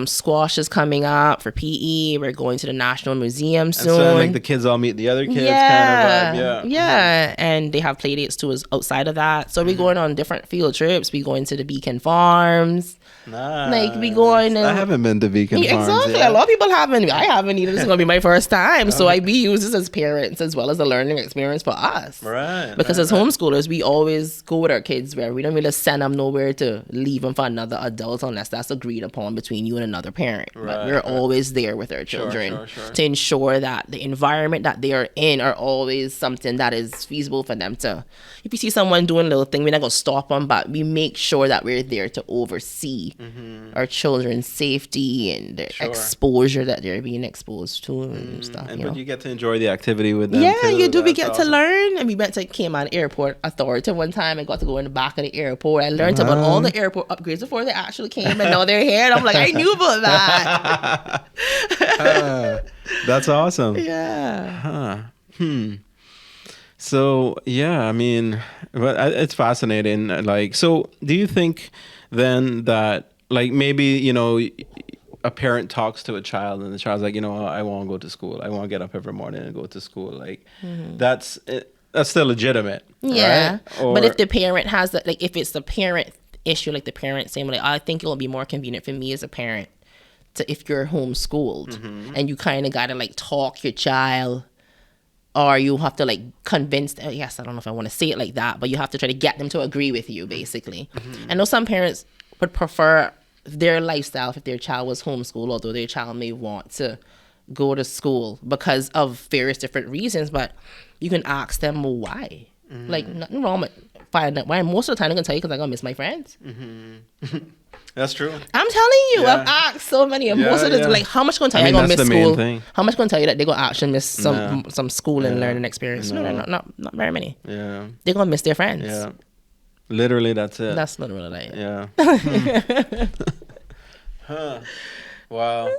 Squash is coming up for PE. We're going to the National Museum soon. And so like the kids all meet the other kids kind of vibe. Yeah. And they have play dates too outside of that. So we're going on different field trips. We going to the Beacon Farms. Nice. Like we going. I haven't been to Beacon Farms. Exactly. A lot of people haven't. I haven't either. This is gonna be my first time. So we use this as parents as well as a learning experience for us. Right. Because as homeschoolers, we always go with our kids where we don't really send them nowhere to leave them for another adult unless that's agreed upon between you and another parent. But we're always there with our children to ensure that the environment that they are in are always something that is feasible for them to. If you see someone doing a little thing, we're not gonna stop them, but we make sure that we're there to oversee our children's safety and the exposure that they're being exposed to and stuff. But you get to enjoy the activity with them. Yeah, you do. We get to learn. And we went to Cayman Airport Authority one time and got to go in the back of the airport. I learned about all the airport upgrades before they actually came, and now they're here. And I'm like, I knew about that. That's awesome. Yeah. So yeah, I mean, but it's fascinating. Like, so do you think then that like maybe, you know, a parent talks to a child and the child's like, you know, I want to go to school. I want to get up every morning and go to school. Like that's still legitimate. Yeah. Right? But if the parent has that, like if it's the parent issue, like the parent saying like, I think it will be more convenient for me as a parent to, if you're homeschooled and you kind of got to like talk your child, or you have to like convince them, yes, I don't know if I want to say it like that, but you have to try to get them to agree with you basically. I know some parents would prefer their lifestyle if their child was homeschooled, although their child may want to go to school because of various different reasons, but you can ask them why. Like nothing wrong with finding out why. Most of the time they're gonna tell you because I'm gonna miss my friends. That's true. I'm telling you, I've asked so many, and most of the like, how much gonna tell you I'm gonna miss school? How much gonna tell you that they're gonna actually miss some school and learning experience? No, not very many. Yeah, they're gonna miss their friends. Yeah, literally, that's it. That's literally like it. Yeah. Wow.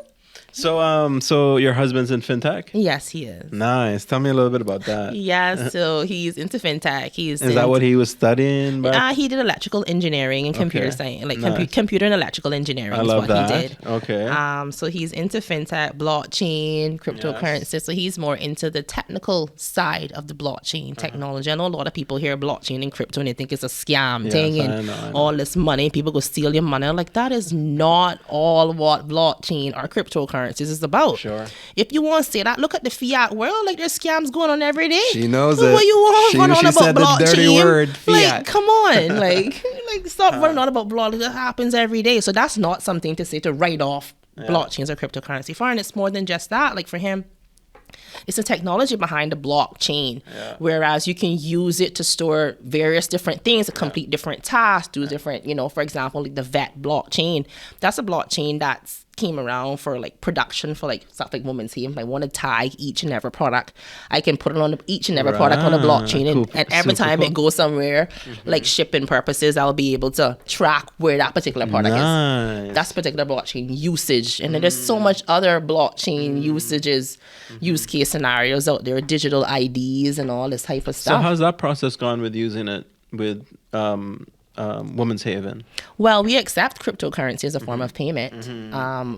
So your husband's in FinTech? Yes, he is. Nice. Tell me a little bit about that. Yeah, so he's into FinTech. Is that what he was studying? He did electrical engineering and computer science, like computer and electrical engineering. I love that. He did. Okay. So he's into FinTech, blockchain, cryptocurrency. Yes. So he's more into the technical side of the blockchain technology. I know a lot of people hear blockchain and crypto and they think it's a scam thing and I know. All this money. People go steal your money. I'm like, that is not all what blockchain or cryptocurrency is about. Sure. If you want to say that, look at the fiat world. Like there's scams going on every day. She knows it. What you want she on about said blockchain? The dirty word, fiat. Like, come on, like stop running on about blockchain. That happens every day. So that's not something to say to write off blockchains or cryptocurrency for. And it's more than just that. Like for him, it's the technology behind the blockchain, whereas you can use it to store various different things, to complete different tasks, do different, for example, like the vet blockchain. That's a blockchain that's came around for like production for like stuff like women's hair. If I want to tag each and every product, I can put it on each and every product on the blockchain, and every time it goes somewhere, like shipping purposes, I'll be able to track where that particular product is. That's particular blockchain usage, and then there's so much other blockchain usages, use case scenarios out there, digital IDs and all this type of stuff. So how's that process gone with using it with Women's Haven? Well, we accept cryptocurrency as a form of payment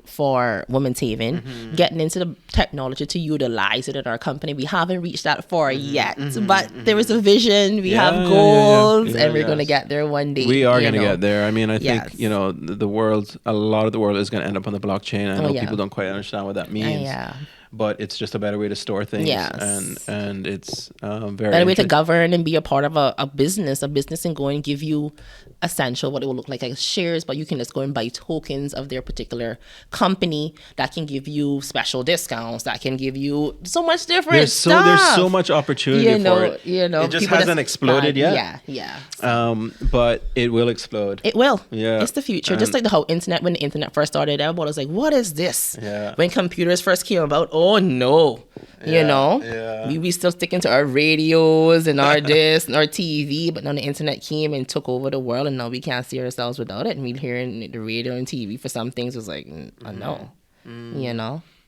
for Women's Haven. Getting into the technology to utilize it in our company, we haven't reached that far yet, but there is a vision. We have goals, and we're going to get there one day. We are going to get there. I mean, I think the world, a lot of the world is going to end up on the blockchain. I know people don't quite understand what that means. But it's just a better way to store things, and it's very better way to govern and be a part of a business and go and give you essential what it will look like as shares, but you can just go and buy tokens of their particular company that can give you special discounts, that can give you so much different stuff. There's so much opportunity for it. It just hasn't exploded yet. But it will explode. It will. Yeah, it's the future. Just like when the internet first started, everybody was like, "What is this?" When computers first came about. Oh no, we still sticking to our radios and our this and our TV, but then the internet came and took over the world, and now we can't see ourselves without it. And we hearing the radio and TV for some things was like, no,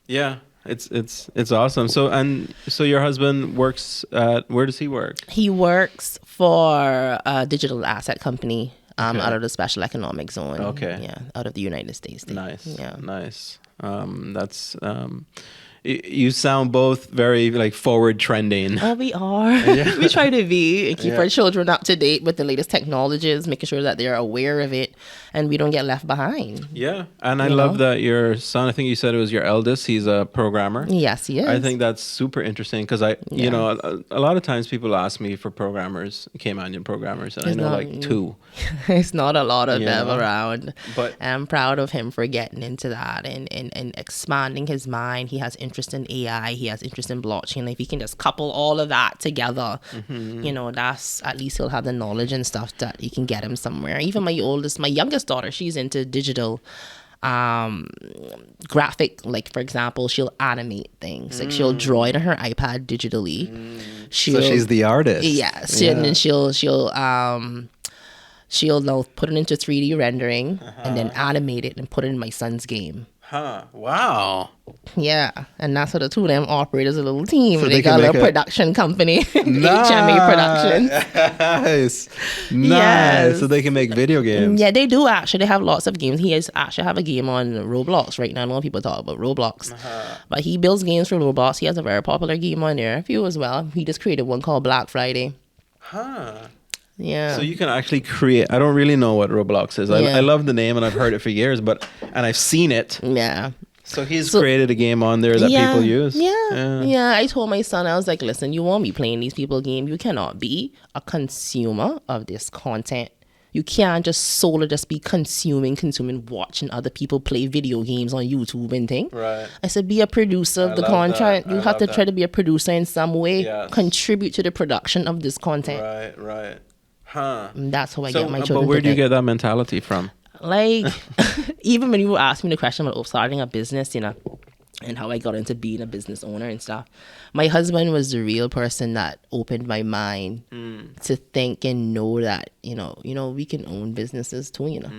Yeah, it's awesome. So your husband works at, where does he work? He works for a digital asset company out of the special economic zone. Okay. Yeah, out of the United States. Nice. Yeah. Nice. That's you sound both very like forward trending. Oh, we are. Yeah. We try to be and keep our children up to date with the latest technologies, making sure that they're aware of it and we don't get left behind. Yeah. And I love that your son, I think you said it was your eldest, he's a programmer. Yes, he is. I think that's super interesting because you know, a lot of times people ask me for programmers, Caymanian programmers, and I know like two. It's not a lot of them around. But I'm proud of him for getting into that and expanding his mind. He has interest in AI. He has interest in blockchain. If he can just couple all of that together, you know, that's at least he'll have the knowledge and stuff that he can get him somewhere. Even my youngest daughter, she's into digital graphic, like for example, she'll animate things, like she'll draw it on her iPad digitally. So she's the artist. Yes, and then she'll now put it into 3D rendering and then animate it and put it in my son's game. Wow. Yeah, and that's how the two of them operate as a little team. So they got a production company, HMA Productions. Nice. Yes. So they can make video games. Yeah, they do actually. They have lots of games. He actually have a game on Roblox right now. A lot of people talk about Roblox. But he builds games for Roblox. He has a very popular game on there. A few as well. He just created one called Black Friday. Yeah. So you can actually create. I don't really know what Roblox is. I love the name and I've heard it for years, and I've seen it. Yeah. So he's created a game on there that people use. Yeah. I told my son, I was like, listen, you won't be playing these people game. You cannot be a consumer of this content. You can't just solely just be consuming, watching other people play video games on YouTube and things. Right. I said, be a producer of the content. You have to try to be a producer in some way. Contribute to the production of this content. Right. And that's how I get my children. But where do you get that mentality from? Like, even when you asked me the question about starting a business, you know, and how I got into being a business owner and stuff, my husband was the real person that opened my mind to think and know that, you know, we can own businesses too, you know.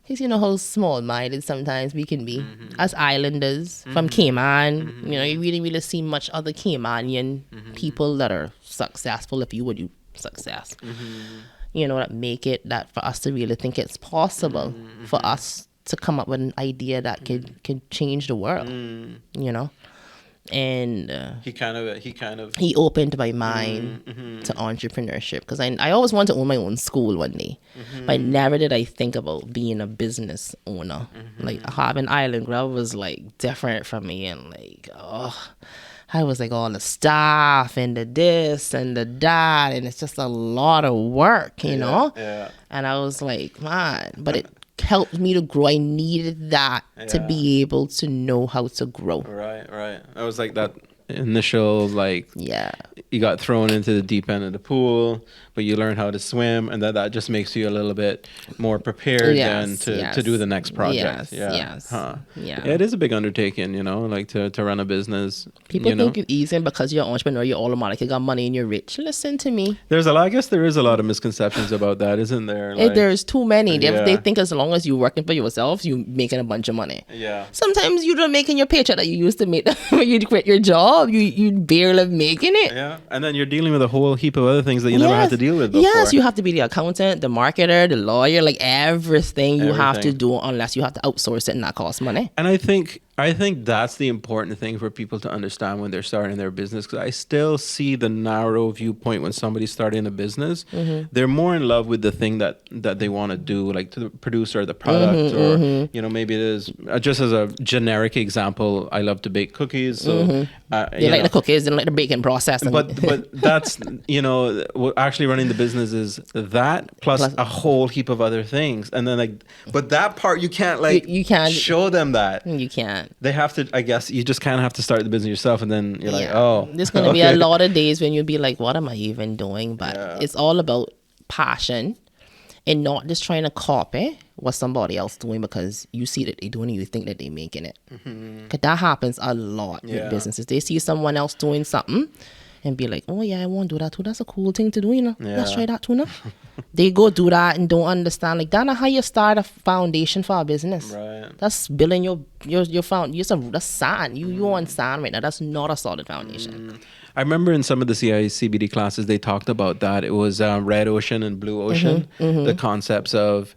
Because you know how small-minded sometimes we can be as islanders from Cayman. You know, you really, really see much other Caymanian people that are successful, if you would use success. You know, that make it that for us to really think it's possible for us to come up with an idea that could change the world. You know, and he opened my mind to entrepreneurship, because I always wanted to own my own school one day, but never did I think about being a business owner. Like having Island Grub was like different from me, and like I was like all the staff and the this and the that, and it's just a lot of work, you know? Yeah. And I was like, man, but it helped me to grow. I needed that to be able to know how to grow. Right. I was like that initial, like, you got thrown into the deep end of the pool, but you learn how to swim, and that just makes you a little bit more prepared to do the next project. Yes. It is a big undertaking, you know, like to run a business. People think it's easy, and because you're an entrepreneur, you're automatically got money and you're rich. Listen to me. I guess there is a lot of misconceptions about that, isn't there? Like, there's too many. They think as long as you're working for yourself, you're making a bunch of money. Yeah. Sometimes you're not making your paycheck that you used to make when you quit your job. You barely making it. Yeah. And then you're dealing with a whole heap of other things that you never had to deal with before. Yes, you have to be the accountant, the marketer, the lawyer, like everything you have to do, unless you have to outsource it, and that costs money. And I think that's the important thing for people to understand when they're starting their business, because I still see the narrow viewpoint when somebody's starting a business. They're more in love with the thing that they want to do, like to the producer, the product, or you know, maybe it is just as a generic example. I love to bake cookies, so they like the cookies and like the baking process. But that's, you know, actually running the business is that plus a whole heap of other things, and then but that part you can't you can't show them that. You can't. They have to, I guess, you just kind of have to start the business yourself, and then you're like, oh. There's going to be a lot of days when you'll be like, what am I even doing? But it's all about passion and not just trying to copy what somebody else doing because you see that they're doing it, you think that they're making it. Because that happens a lot with businesses. They see someone else doing something and be like, oh yeah, I want to do that too. That's a cool thing to do, you know. Let's try that too now. They go do that and don't understand. Like, that's how you start a foundation for a business. Right. That's building your foundation. That's sand. You on sand right now. That's not a solid foundation. I remember in some of the CICBD classes, they talked about that. It was red ocean and blue ocean, the concepts of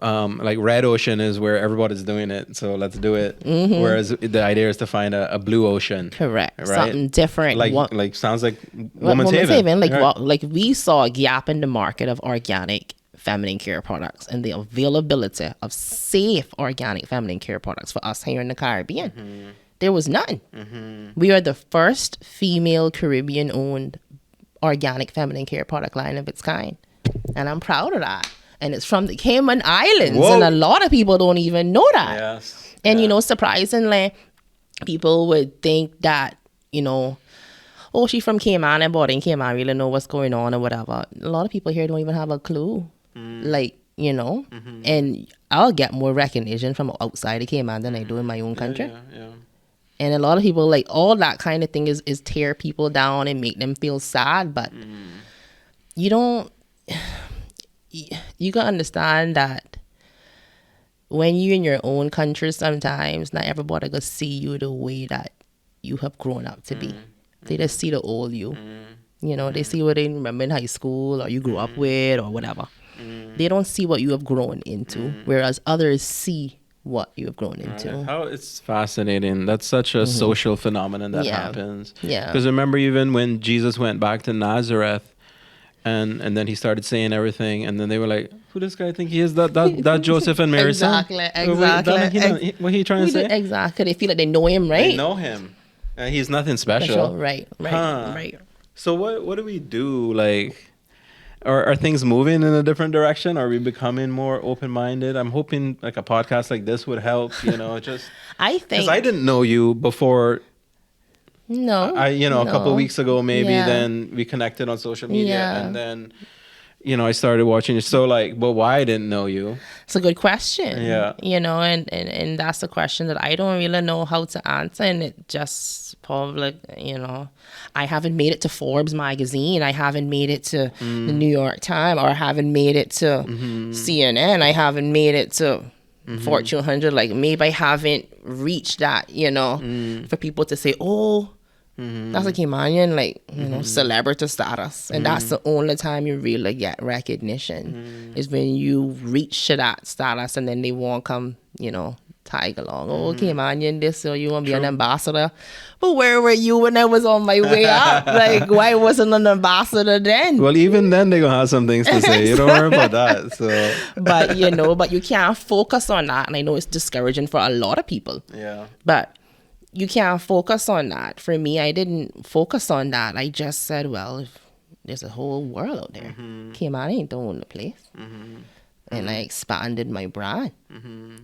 like red ocean is where everybody's doing it, so let's do it. Whereas the idea is to find a blue ocean. Correct. Right? Something different. Like sounds like Woman's Haven. Like we saw a gap in the market of organic feminine care products and the availability of safe organic feminine care products for us here in the Caribbean. There was none. We are the first female Caribbean-owned organic feminine care product line of its kind. And I'm proud of that. And it's from the Cayman Islands. Whoa. And a lot of people don't even know that. Yes. And, you know, surprisingly, people would think that, you know, oh, she's from Cayman and bought in Cayman, I really know what's going on or whatever. A lot of people here don't even have a clue. Like, you know, and I'll get more recognition from outside of Cayman than I do in my own country. Yeah. And a lot of people, like, all that kind of thing is tear people down and make them feel sad. But you don't... You can understand that when you're in your own country, sometimes not everybody gonna see you the way that you have grown up to be. They just see the old you. You know, they see what they remember in high school or you grew up with or whatever. They don't see what you have grown into, whereas others see what you have grown into. How it's fascinating. That's such a social phenomenon that happens. Yeah. Because remember, even when Jesus went back to Nazareth, and then he started saying everything, and then they were like, "Who does this guy think he is? That Joseph and Mary son?" Exactly. What he trying to say? Exactly. They feel like they know him, right? They know him, and he's nothing special. Right. So what do we do? Like, are things moving in a different direction? Are we becoming more open-minded? I'm hoping like a podcast like this would help. You know, just I think because I didn't know you before. No. A couple of weeks ago, maybe, then we connected on social media, and then, I started watching you. So, like, but why I didn't know you? It's a good question. Yeah. And that's a question that I don't really know how to answer. And it just probably, I haven't made it to Forbes magazine. I haven't made it to the New York Times, or I haven't made it to CNN. I haven't made it to Fortune 100. Like, maybe I haven't reached that, for people to say, oh, that's a Caymanian, like, celebrity status. And that's the only time you really get recognition is when you reach to that status, and then they won't come, tag along. Oh, Caymanian this, so you want to be an ambassador. But where were you when I was on my way up? Like, why wasn't an ambassador then? Well, even then they're going to have some things to say. You don't worry about that. So, but you can't focus on that. And I know it's discouraging for a lot of people. Yeah. But you can't focus on that. For me, I didn't focus on that. I just said, well, there's a whole world out there. Cayman ain't the only place. And I expanded my brand.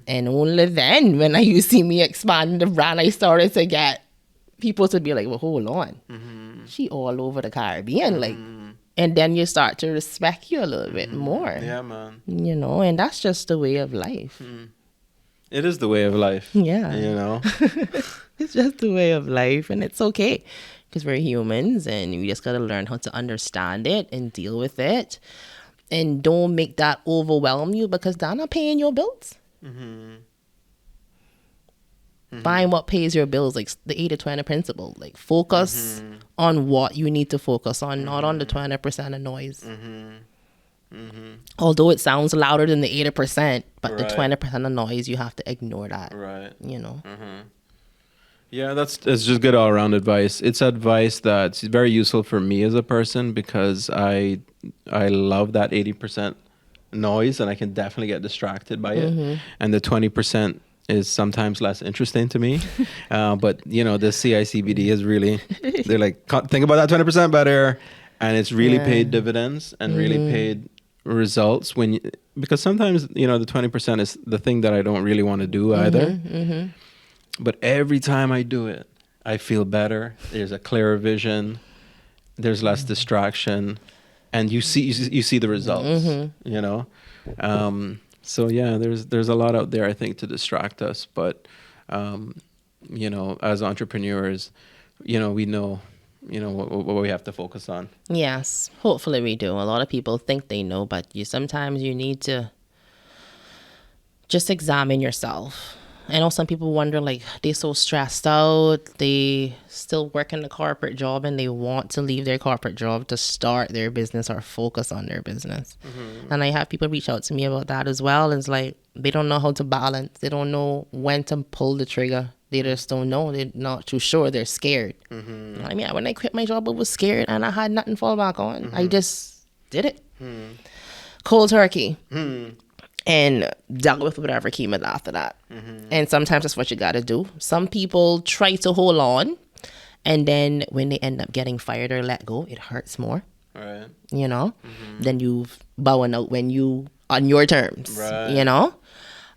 And only then, when you see me expanding the brand, I started to get people to be like, well, hold on. She all over the Caribbean. Like, and then you start to respect you a little bit more. Yeah, man. And that's just the way of life. It is the way of life. Yeah. It's just the way of life, and it's okay because we're humans, and we just got to learn how to understand it and deal with it. And don't make that overwhelm you, because they're not paying your bills. Find what pays your bills, like the 80-20 principle. Like, focus on what you need to focus on, not on the 20% of noise. Although it sounds louder than the 80%, but the 20% of noise, you have to ignore that. Right. Yeah, it's just good all-around advice. It's advice that's very useful for me as a person, because I love that 80% noise, and I can definitely get distracted by it. And the 20% is sometimes less interesting to me. But, the CICBD is really, they're like, think about that 20% better. And it's really paid dividends and really paid results because sometimes, the 20% is the thing that I don't really want to do either. But every time I do it, I feel better. There's a clearer vision. There's less distraction, and you see the results. So yeah, there's a lot out there, I think, to distract us. But as entrepreneurs, we know what we have to focus on. Yes, hopefully we do. A lot of people think they know, but sometimes you need to just examine yourself. I know some people wonder, like, they're so stressed out, they still work in a corporate job and they want to leave their corporate job to start their business or focus on their business. And I have people reach out to me about that as well. It's like, they don't know how to balance. They don't know when to pull the trigger. They just don't know. They're not too sure. They're scared. You know what I mean? When I quit my job, I was scared and I had nothing to fall back on. I just did it. Cold turkey. And dealt with whatever came in after that. And sometimes that's what you got to do. Some people try to hold on, and then when they end up getting fired or let go, it hurts more. Right. You know, then you bowing out when you on your terms. Right. You know,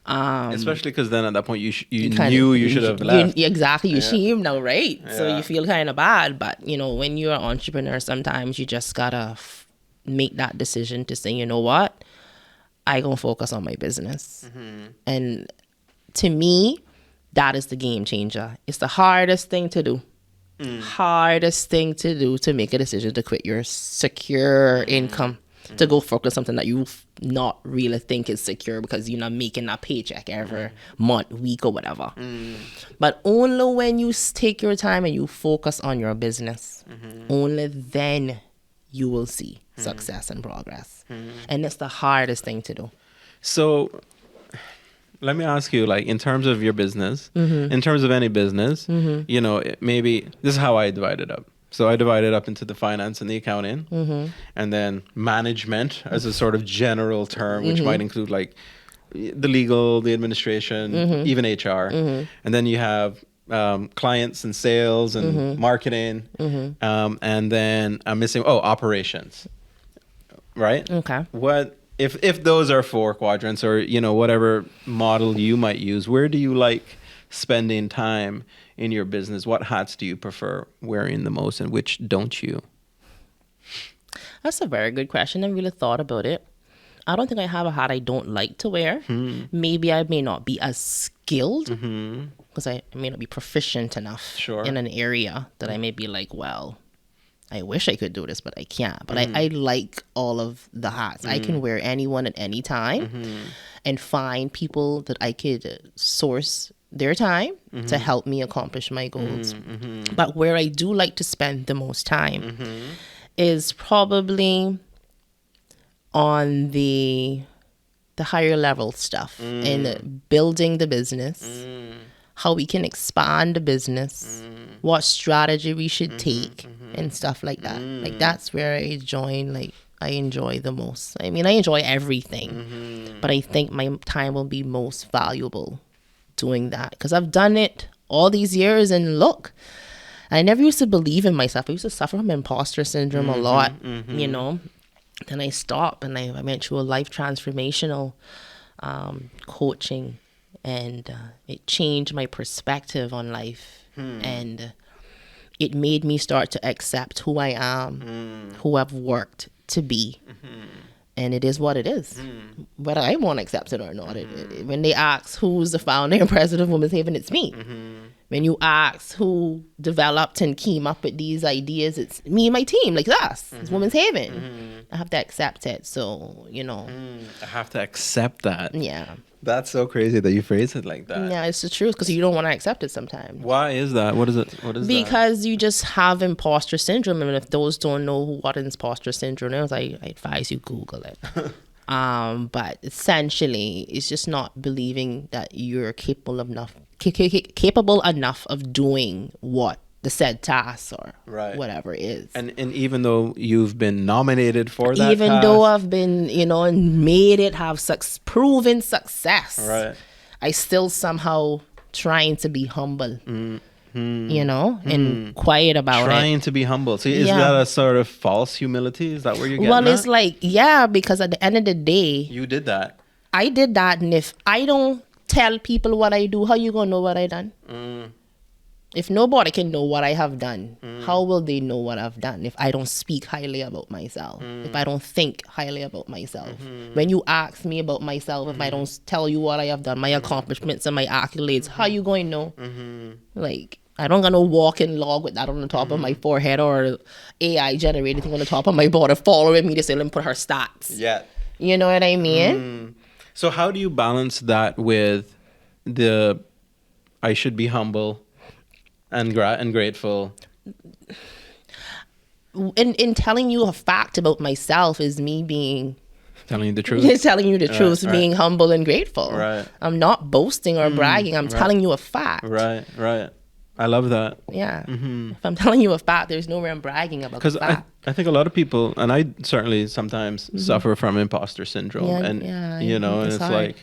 especially because then at that point you knew you should have left. Exactly, you shame now, right? Yeah. So you feel kind of bad, but you know, when you're an entrepreneur, sometimes you just gotta make that decision to say, you know what, I gonna focus on my business. And to me, that is the game changer. It's the hardest thing to do. Hardest thing to do, to make a decision to quit your secure income to go focus on something that you not really think is secure because you're not making that paycheck every month, week, or whatever. But only when you take your time and you focus on your business, only then you will see success and progress. And it's the hardest thing to do. So let me ask you, like, in terms of your business, in terms of any business, you know, maybe this is how I divide it up. So I divide it up into the finance and the accounting, and then management as a sort of general term, which might include like the legal, the administration, even HR. And then you have clients and sales and marketing, and then I'm missing operations, right? Okay. What if those are 4 quadrants, or you know, whatever model you might use, where do you like spending time in your business? What hats do you prefer wearing the most, and which don't you? That's a very good question. I really thought about it. I don't think I have a hat I don't like to wear. Maybe I may not be as skilled because I may not be proficient enough in an area that I may be like, well, I wish I could do this, but I can't. But I like all of the hats. I can wear anyone at any time and find people that I could source their time to help me accomplish my goals. But where I do like to spend the most time is probably on the higher level stuff and building the business, how we can expand the business, what strategy we should take, and stuff like that. Like, that's where I enjoy the most. I mean, I enjoy everything, but I think my time will be most valuable doing that because I've done it all these years, and look, I never used to believe in myself. I used to suffer from imposter syndrome a lot, you know. Then I stopped and I went through a life transformational coaching, and it changed my perspective on life, and it made me start to accept who I am, who I've worked to be. And it is what it is, whether I want to accept it or not. When they ask who's the founder and president of Women's Haven, it's me. When you ask who developed and came up with these ideas, it's me and my team, like us. It's Women's Haven. I have to accept it. So, you know. I have to accept that. Yeah. That's so crazy that you phrase it like that. Yeah, it's the truth, because you don't want to accept it sometimes. Why is that? What is it? Because you just have imposter syndrome. And if those don't know what imposter syndrome is, I advise you Google it. But essentially, it's just not believing that you're capable enough of doing what the said task or whatever it is. And even though you've been nominated for that even task, though I've been, you know, and made it have proven success, I still somehow trying to be humble, you know, and quiet about trying to be humble. So is that a sort of false humility? Is that where you're getting Well, it's like, because at the end of the day, you did that. I did that. And if I don't tell people what I do, how you gonna know what I done? If nobody can know what I have done, how will they know what I've done if I don't speak highly about myself, if I don't think highly about myself? When you ask me about myself, if I don't tell you what I have done, my accomplishments and my accolades, how you going to know? Like, I don't got no walking log with that on the top of my forehead, or AI generated thing on the top of my board following me to say, let me put her stats. Yeah. You know what I mean? So how do you balance that with the I should be humble and grateful. In telling you a fact about myself is me being telling you the truth. Telling you the truth, being humble and grateful. Right. I'm not boasting or bragging. I'm telling you a fact. Right. I love that. Yeah. If I'm telling you a fact, there's no way I'm bragging about the fact. I think a lot of people, and I certainly sometimes suffer from imposter syndrome, and it's hard.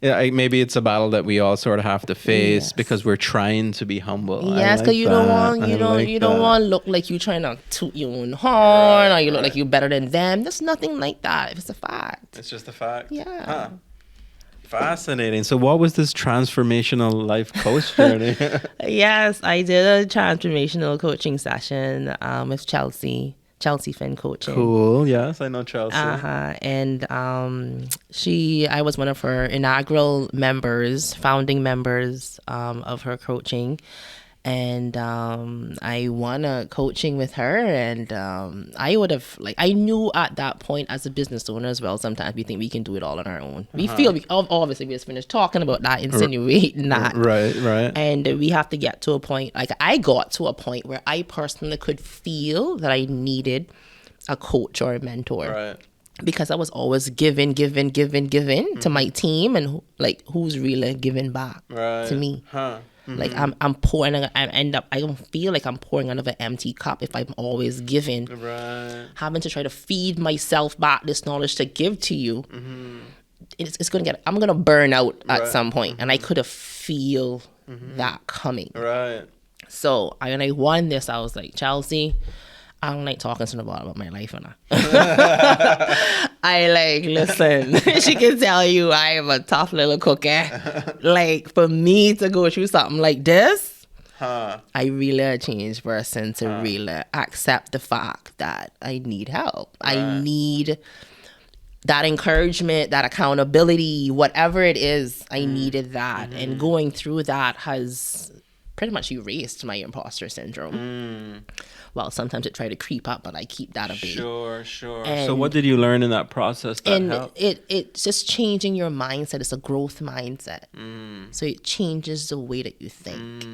Like, maybe it's a battle that we all sort of have to face because we're trying to be humble. Yes, because you don't want to look like you're trying to toot your own horn, or you look like you're better than them. There's nothing like that. It's a fact. It's just a fact. Yeah. Huh. Fascinating. So what was this transformational life coach journey? Yes, I did a transformational coaching session with Chelsea Fin Coaching. Cool. Yes, I know Chelsea. And I was one of her inaugural founding members of her coaching. And I won a coaching with her, and I would have, I knew at that point as a business owner as well, sometimes we think we can do it all on our own. We feel, obviously we just finished talking about that, insinuating that. Right. And we have to get to a point, I got to a point where I personally could feel that I needed a coach or a mentor. Right. Because I was always giving to my team, and who's really giving back to me. I'm pouring, I don't feel like I'm pouring out of an empty cup if I'm always giving. Right. Having to try to feed myself back this knowledge to give to you. I'm going to burn out at some point. And I could have feel that coming. Right. So when I won this, I was like, Chelsea, I don't like talking to nobody about my life. Listen, she can tell you I am a tough little cookie. For me to go through something like this, I really a changed person to really accept the fact that I need help. Right. I need that encouragement, that accountability, whatever it is, I needed that. And going through that has pretty much erased my imposter syndrome. Well, sometimes it try to creep up, but I keep that a bit. Sure. And so what did you learn in that process that helped? It's just changing your mindset. It's a growth mindset. So it changes the way that you think.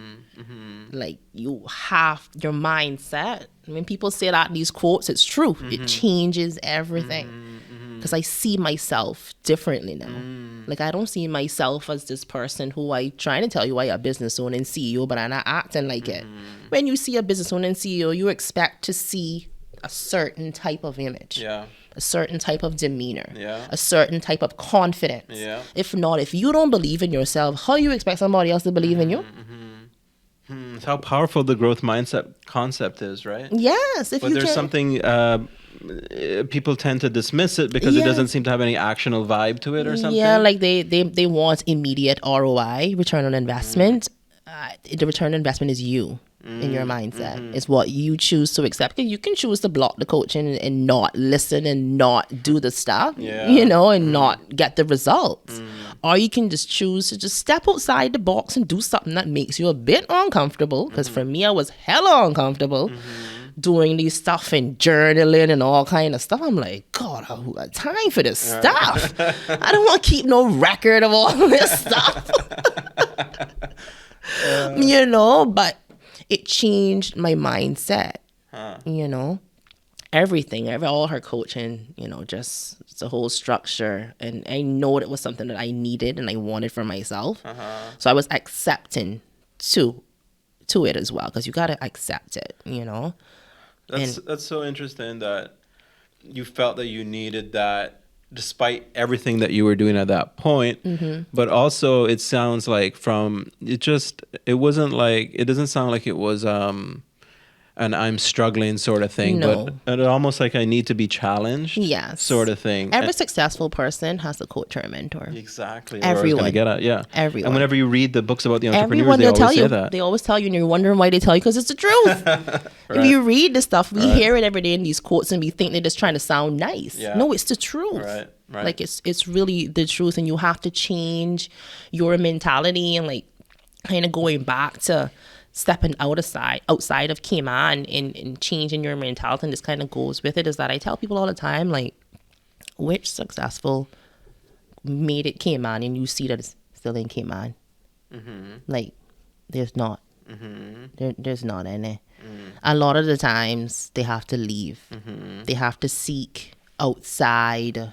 You have your mindset. When people say that, these quotes, it's true. It changes everything. Because I see myself differently now. I don't see myself as this person who I trying to tell you I a business owner and CEO, but I'm not acting like it. When you see a business owner and CEO, you expect to see a certain type of image. Yeah. A certain type of demeanor. Yeah. A certain type of confidence. Yeah. If not, if you don't believe in yourself, how you expect somebody else to believe in you? It's how powerful the growth mindset concept is, right? Yes. But there's something... people tend to dismiss it because it doesn't seem to have any actional vibe to it or something. Yeah, they want immediate ROI, return on investment. The return on investment is you in your mindset. It's what you choose to accept. You can choose to block the coaching and not listen and not do the stuff, and not get the results. Or you can just choose to just step outside the box and do something that makes you a bit uncomfortable. Because for me, I was hella uncomfortable. Doing these stuff and journaling and all kind of stuff. I'm like, God, I don't got time for this stuff. I don't want to keep no record of all this stuff. But it changed my mindset. Everything, all her coaching, just the whole structure. And I know it was something that I needed and I wanted for myself. So I was accepting to it as well, because you got to accept it, That's so interesting that you felt that you needed that despite everything that you were doing at that point. But also it sounds like it doesn't sound like it was an I'm struggling sort of thing, but almost like I need to be challenged sort of thing. Every successful person has a coach or a mentor. Exactly. Everyone. Everyone. And whenever you read the books about the entrepreneurs, everyone, they always say that. They always tell you, and you're wondering why they tell you, because it's the truth. If you read the stuff, we hear it every day in these quotes, and we think they're just trying to sound nice. Yeah. No, it's the truth. Right. It's really the truth, and you have to change your mentality and kind of going back to stepping outside of Cayman and changing your mentality. And this kind of goes with it, is that I tell people all the time, which successful made it Cayman and you see that it's still in Cayman. There's not. There's not any. A lot of the times they have to leave. They have to seek outside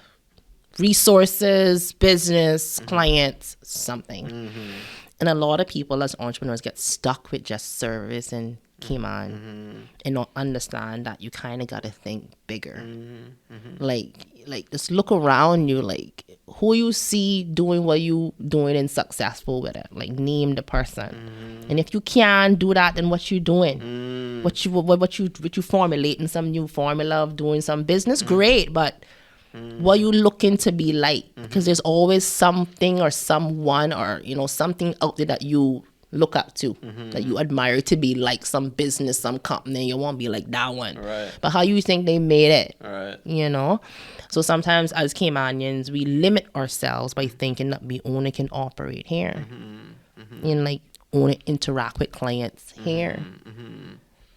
resources, business, clients, something. And a lot of people as entrepreneurs get stuck with just service and Cayman and not understand that you kind of got to think bigger. Like just look around you, like who you see doing what you doing and successful with it. Like name the person. And if you can do that, then what you doing? What you formulating some new formula of doing some business? Great, but what you looking to be like? Because there's always something or someone or something out there that you look up to, that you admire to be like some business, some company. You won't be like that one. Right. But how you think they made it? Right. So sometimes as Caymanians, we limit ourselves by thinking that we only can operate here. And like only interact with clients here.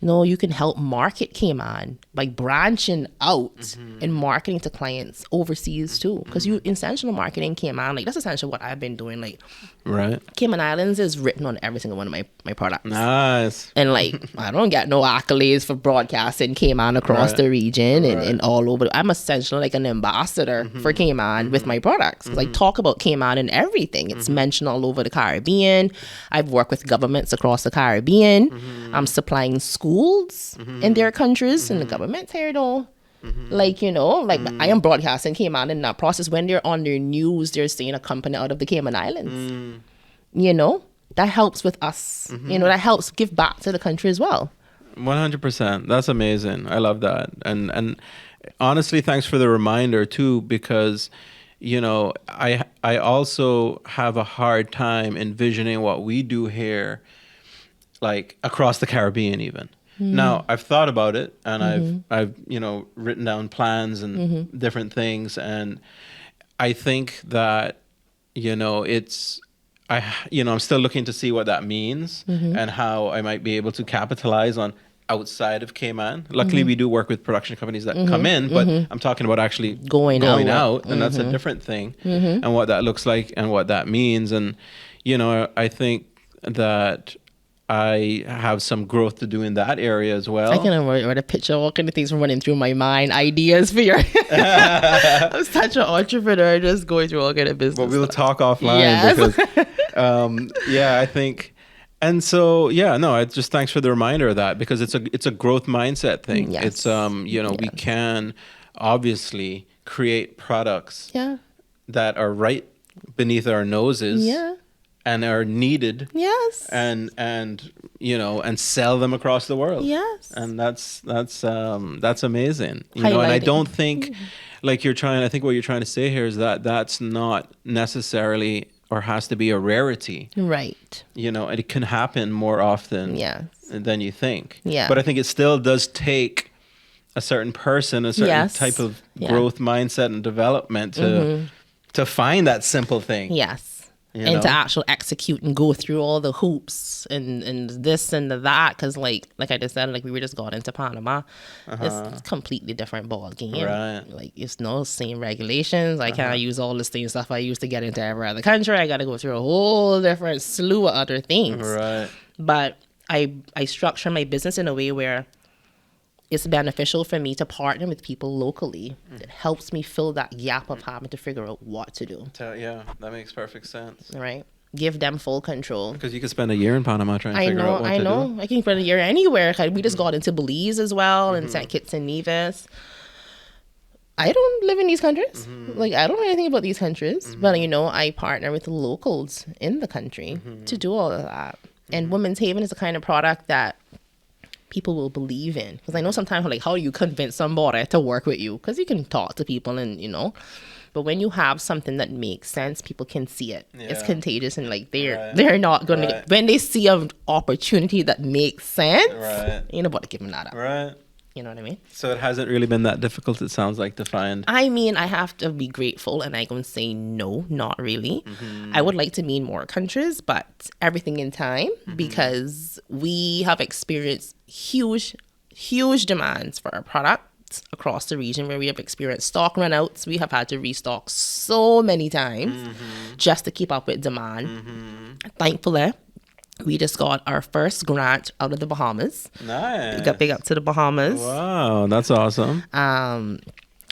No, you can help market Cayman by branching out and marketing to clients overseas too. Because you essential marketing Cayman, like that's essentially what I've been doing. Like, right. Cayman Islands is written on every single one of my products. Nice. And like, I don't get no accolades for broadcasting Cayman across the region and all over. I'm essentially like an ambassador for Cayman with my products. Because I talk about Cayman and everything. It's mentioned all over the Caribbean. I've worked with governments across the Caribbean. I'm supplying schools in their countries and the government here though. Like, I am broadcasting Cayman in that process. When they're on their news, they're saying a company out of the Cayman Islands. That helps with us. That helps give back to the country as well. 100%. That's amazing. I love that. And honestly, thanks for the reminder too, because I also have a hard time envisioning what we do here, like across the Caribbean even. Now, I've thought about it and I've written down plans and different things, and I think that I'm still looking to see what that means and how I might be able to capitalize on outside of Cayman. Luckily, we do work with production companies that come in, but I'm talking about actually going out, and that's a different thing, and what that looks like and what that means. And I think that I have some growth to do in that area as well. I can write a picture of all kind of things running through my mind, ideas for your... I'm such an entrepreneur, just going through all kind of business. But we'll talk offline because, I think... And so, I just thanks for the reminder of that, because it's a growth mindset thing. Yes. It's, we can obviously create products that are right beneath our noses. Yeah. And are needed, and sell them across the world, and that's amazing, and I don't think like I think what you're trying to say here is that that's not necessarily or has to be a rarity, right? And it can happen more often, than you think, but I think it still does take a certain person, a certain type of growth mindset and development to find that simple thing, and to actually execute and go through all the hoops and this and that, because like I just said, like we were just going into Panama, it's a completely different ball game. Right. Like it's no same regulations. I can't use all the same stuff I used to get into every other country. I got to go through a whole different slew of other things. Right. But I structure my business in a way where it's beneficial for me to partner with people locally. It helps me fill that gap of having to figure out what to do. Yeah, that makes perfect sense. Right. Give them full control. Because you could spend a year in Panama trying to figure out what to do. I know. I can spend a year anywhere. We just got into Belize as well, and St. Kitts and Nevis. I don't live in these countries. Like, I don't know anything about these countries. But, I partner with the locals in the country to do all of that. And Women's Haven is the kind of product that people will believe in, because I know sometimes like how do you convince somebody to work with you, because you can talk to people and but when you have something that makes sense, people can see it. It's contagious, and like they're not gonna get, when they see an opportunity that makes sense, ain't nobody giving that up. Right. You know what I mean? So it hasn't really been that difficult, it sounds like, to find. I mean, I have to be grateful, and I can say no, not really. I would like to be in more countries, but everything in time, because we have experienced huge demands for our products across the region, where we have experienced stock runouts. We have had to restock so many times just to keep up with demand. Thankfully, We just got our first grant out of the Bahamas. Nice. Big up to the Bahamas. Wow, that's awesome.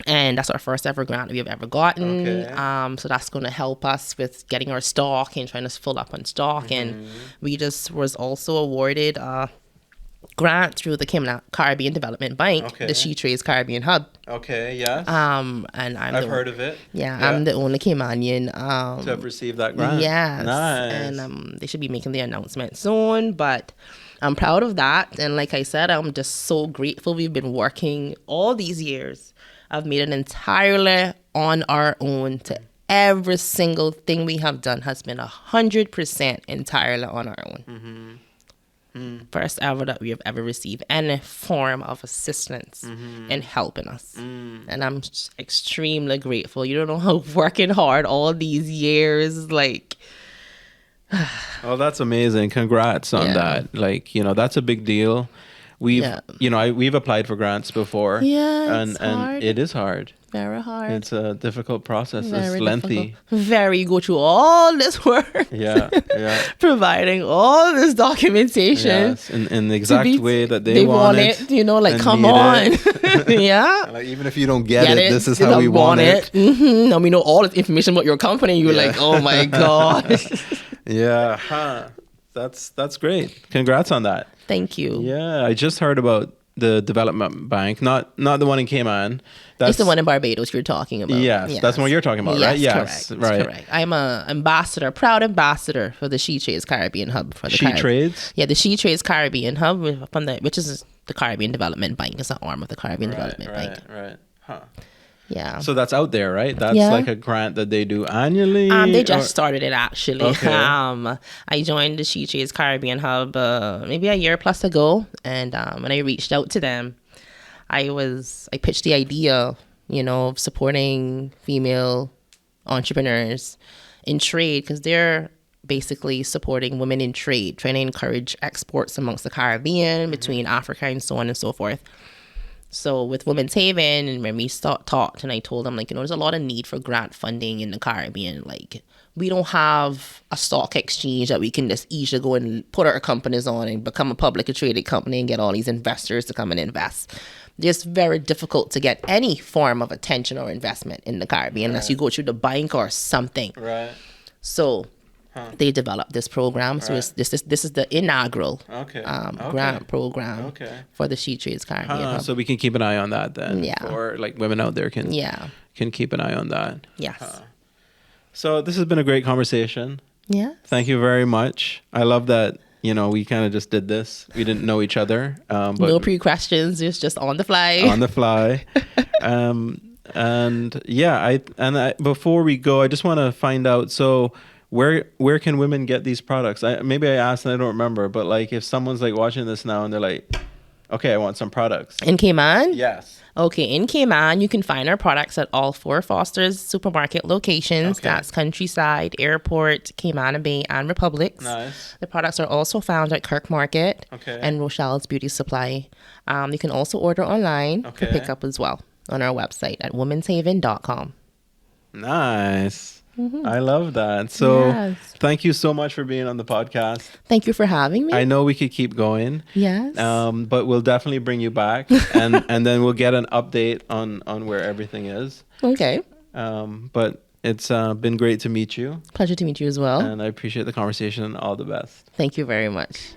And that's our first ever grant we've ever gotten. Okay. So that's going to help us with getting our stock and trying to fill up on stock. And we just was also awarded a grant through the Cayman Caribbean Development Bank, the She Trades Caribbean Hub. Okay, yes. And I've heard of it. Yeah, I'm the only Caymanian to have received that grant. Yes. Nice. And they should be making the announcement soon, but I'm proud of that. And like I said, I'm just so grateful we've been working all these years. I've made it entirely on our own. To every single thing we have done has been 100% entirely on our own. First ever that we have ever received any form of assistance in helping us. And I'm just extremely grateful. You don't know how working hard all these years, like... Oh, that's amazing. Congrats on that. Like, that's a big deal. We've applied for grants before. Yeah, and it is hard. Very hard. It's a difficult process. Very it's lengthy. You go through all this work. Yeah. Providing all this documentation. Yes, in the exact way that they want it. Like, come on. Yeah. Like, even if you don't get it, this is how we want it. Now we know all this information about your company. You're like, oh my God. Yeah. Huh. That's great. Congrats on that. Thank you. Yeah, I just heard about the development bank, not the one in Cayman. It's the one in Barbados you're talking about. Yes, that's what you're talking about, right? Yes, correct. Right. Correct. I'm a proud ambassador for the She Trades Caribbean Hub. For the Trades? Yeah, the She Trades Caribbean Hub, which is the Caribbean Development Bank. It's an arm of the Caribbean Development Bank. Right. Huh. Yeah. So that's out there, right? That's like a grant that they do annually? They just started it, actually. Okay. I joined the She Trades Caribbean Hub maybe a year plus ago. And when I reached out to them, I pitched the idea, of supporting female entrepreneurs in trade, because they're basically supporting women in trade, trying to encourage exports amongst the Caribbean, between Africa and so on and so forth. So with Women's Haven, and when we talked, and I told them, like, there's a lot of need for grant funding in the Caribbean. Like, we don't have a stock exchange that we can just easily go and put our companies on and become a publicly traded company and get all these investors to come and invest. It's very difficult to get any form of attention or investment in the Caribbean unless you go through the bank or something. Right. So they developed this program. So this is the inaugural grant program for the She Trades Caribbean Hub. So we can keep an eye on that then. Yeah. Or like women out there can keep an eye on that. Yes. So this has been a great conversation. Yeah. Thank you very much. I love that, we kind of just did this. We didn't know each other. But no pre-questions. It's just on the fly. On the fly. Before we go, I just want to find out, so where can women get these products? Maybe I asked and I don't remember, but like if someone's like watching this now and they're like, okay, I want some products. In Cayman? Yes. Okay, in Cayman, you can find our products at all 4 Foster's supermarket locations. Okay. That's Countryside, Airport, Cayman Bay, and Republics. Nice. The products are also found at Kirk Market and Rochelle's Beauty Supply. You can also order online for pickup as well on our website at womenshaven.com. Nice. I love that. So thank you so much for being on the podcast. Thank you for having me. I know we could keep going. Yes. But we'll definitely bring you back and then we'll get an update on where everything is. Okay. But it's been great to meet you. Pleasure to meet you as well. And I appreciate the conversation and all the best. Thank you very much.